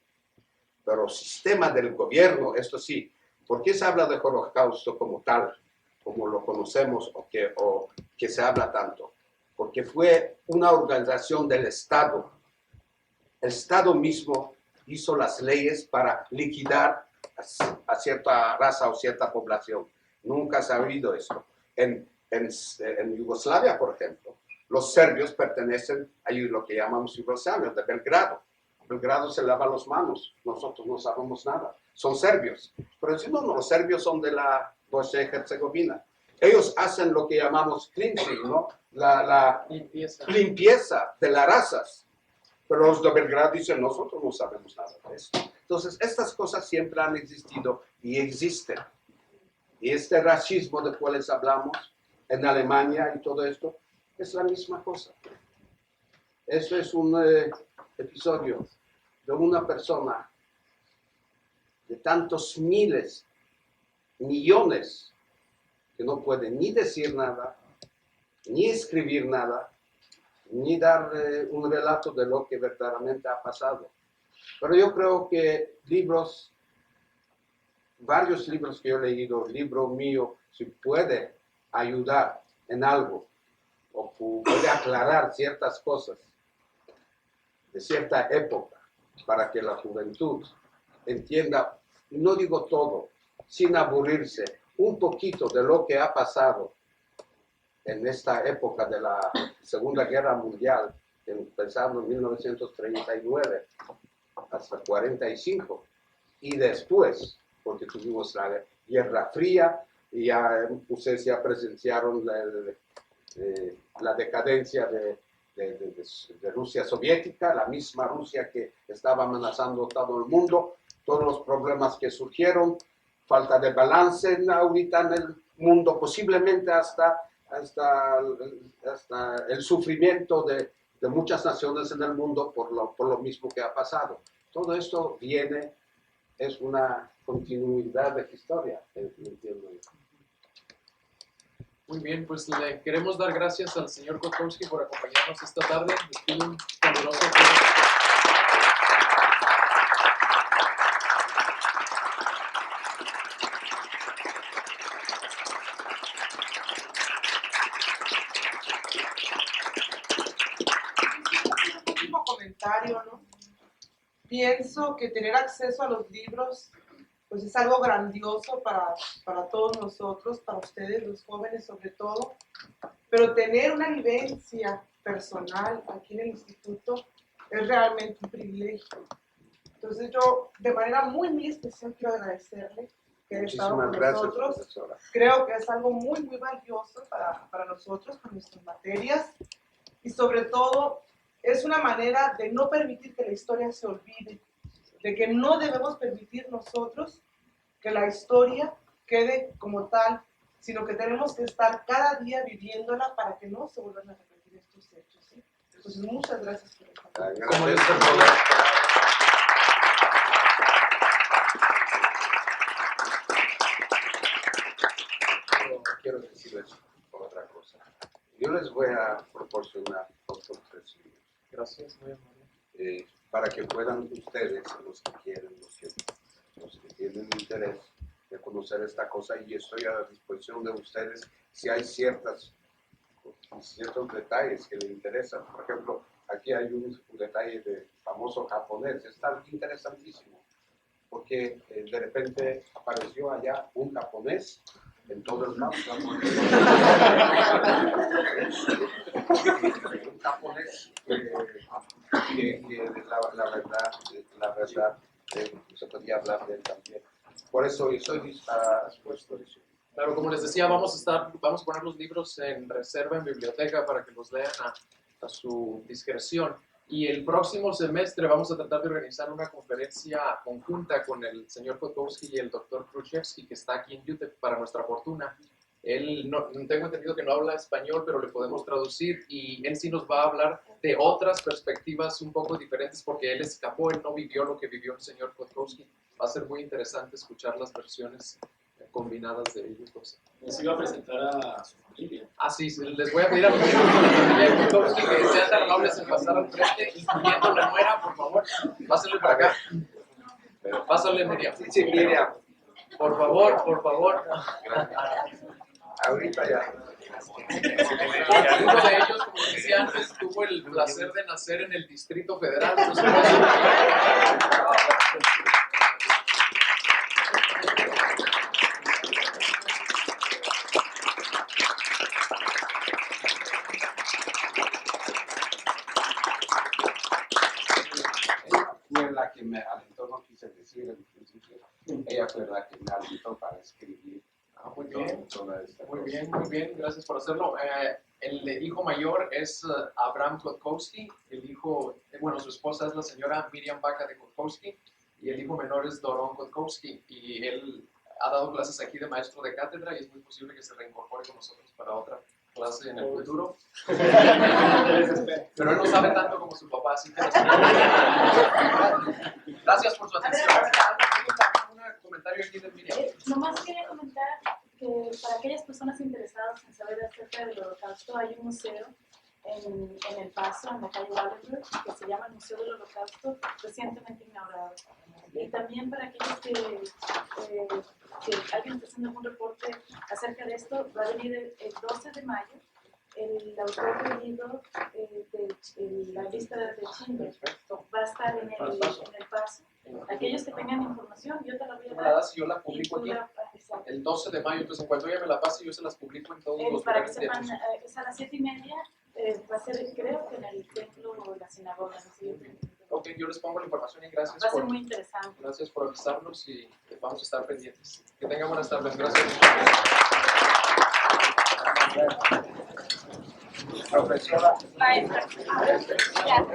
Pero sistema del gobierno, esto sí. ¿Por qué se habla de holocausto como tal, como lo conocemos o que se habla tanto? Porque fue una organización del Estado. El Estado mismo hizo las leyes para liquidar a cierta raza o cierta población. Nunca se ha oído esto. En Yugoslavia, por ejemplo, los serbios pertenecen a lo que llamamos Yugoslavia, de Belgrado. Belgrado se lava las manos, nosotros no sabemos nada. Son serbios. Pero si no, los serbios son de la Bosnia y Herzegovina. Ellos hacen lo que llamamos cleansing, ¿no? La limpieza de las razas. Pero los de Belgrado dicen, nosotros no sabemos nada de esto. Entonces, estas cosas siempre han existido y existen. Y este racismo del cual les hablamos en Alemania y todo esto, es la misma cosa. Eso es un episodio de una persona de tantos miles, millones, que no puede ni decir nada, ni escribir nada, ni dar un relato de lo que verdaderamente ha pasado. Pero yo creo que varios libros que yo he leído, el libro mío, si puede ayudar en algo, o puede aclarar ciertas cosas de cierta época, para que la juventud entienda, no digo todo, sin aburrirse, un poquito de lo que ha pasado en esta época de la Segunda Guerra Mundial, empezando en 1939 hasta 45, y después, porque tuvimos la Guerra Fría, y ya ustedes ya presenciaron la decadencia de Rusia soviética, la misma Rusia que estaba amenazando todo el mundo, todos los problemas que surgieron, falta de balance ahorita en el mundo, posiblemente hasta el sufrimiento de muchas naciones en el mundo por lo mismo que ha pasado. Todo esto es una continuidad de historia, entiendo yo. Muy bien, pues le queremos dar gracias al señor Kotkowski por acompañarnos esta tarde. Les pido un caluroso aplauso. pienso que tener acceso a los libros pues es algo grandioso para todos nosotros, para ustedes, los jóvenes sobre todo, pero tener una vivencia personal aquí en el instituto es realmente un privilegio. Entonces yo de manera muy, muy especial quiero agradecerle que haya estado con nosotros. Profesora. Creo que es algo muy, muy valioso para nosotros, para nuestras materias, y sobre todo es una manera de no permitir que la historia se olvide, de que no debemos permitir nosotros que la historia quede como tal, sino que tenemos que estar cada día viviéndola para que no se vuelvan a repetir estos hechos, ¿sí? Entonces, muchas gracias por esta. Como les Quiero decirles otra cosa. Yo les voy a proporcionar otros 3 libros. Gracias, muy amable. Para que puedan ustedes, los que quieren, los que tienen interés de conocer esta cosa, y estoy a la disposición de ustedes si hay ciertos detalles que les interesan. Por ejemplo, aquí hay un detalle de famoso japonés, está interesantísimo, porque de repente apareció allá un japonés en todo el mundo. Un japonés que la verdad se podía hablar de él también. Por eso estoy dispuesto a eso. Claro, como les decía, vamos a poner los libros en reserva en biblioteca para que los lean a su discreción. Y el próximo semestre vamos a tratar de organizar una conferencia conjunta con el señor Kotkowski y el doctor Khrushchevsky, que está aquí en UTEP, para nuestra fortuna. Él, tengo entendido que no habla español, pero le podemos traducir, y él sí nos va a hablar de otras perspectivas un poco diferentes, porque él escapó, él no vivió lo que vivió el señor Kotkowski. Va a ser muy interesante escuchar las versiones combinadas de ellos dos. Les iba a presentar a su familia. Ah, sí, les voy a pedir a los miembros de la familia de Kotkowski que sean tan amables en pasar al frente, incluyendo la nuera, por favor. Pásenle para acá. Pásale, Miriam. Sí, Miriam. Por favor, por favor. Ahorita ya. Uno de ellos, como decía antes, tuvo el placer de nacer en el Distrito Federal. Fue la que me alentó, no quise decir en principio, ella fue la que me alentó para escribir. Muy bien, toda esta muy cosa. bien, muy bien, gracias por hacerlo. El hijo mayor es Abraham Kotkowski, el hijo, bueno, su esposa es la señora Miriam Vaca de Kotkowski, y el hijo menor es Doron Kotkowski, y él ha dado clases aquí de maestro de cátedra, y es muy posible que se reincorpore con nosotros para otra clase en el futuro. Pero él no sabe tanto como su papá, así que gracias por su atención. Un comentario aquí de Miriam. Nomás quería comentar que para aquellas personas interesadas en saber acerca del Holocausto, hay un museo en El Paso, en la calle Wallenberg, que se llama el Museo del Holocausto, recientemente inaugurado. Y también para aquellos que alguien está haciendo algún reporte acerca de esto, va a venir el 12 de mayo el autor del libro de la lista de Schindler. Va a estar en el Paso. Aquellos que tengan información, yo te la voy a dar. Yo la publico aquí el 12 de mayo, entonces en cuanto ella me la pase, yo se las publico en todos los para que lugares. sepan, es a las 7:30, va a ser, creo que en el templo o la sinagoga. No sé. Ok, yo les pongo la información y gracias Va a ser muy interesante. Gracias por avisarnos y vamos a estar pendientes. Que tengan buenas tardes. Gracias. Profesora. Maestra. Ya.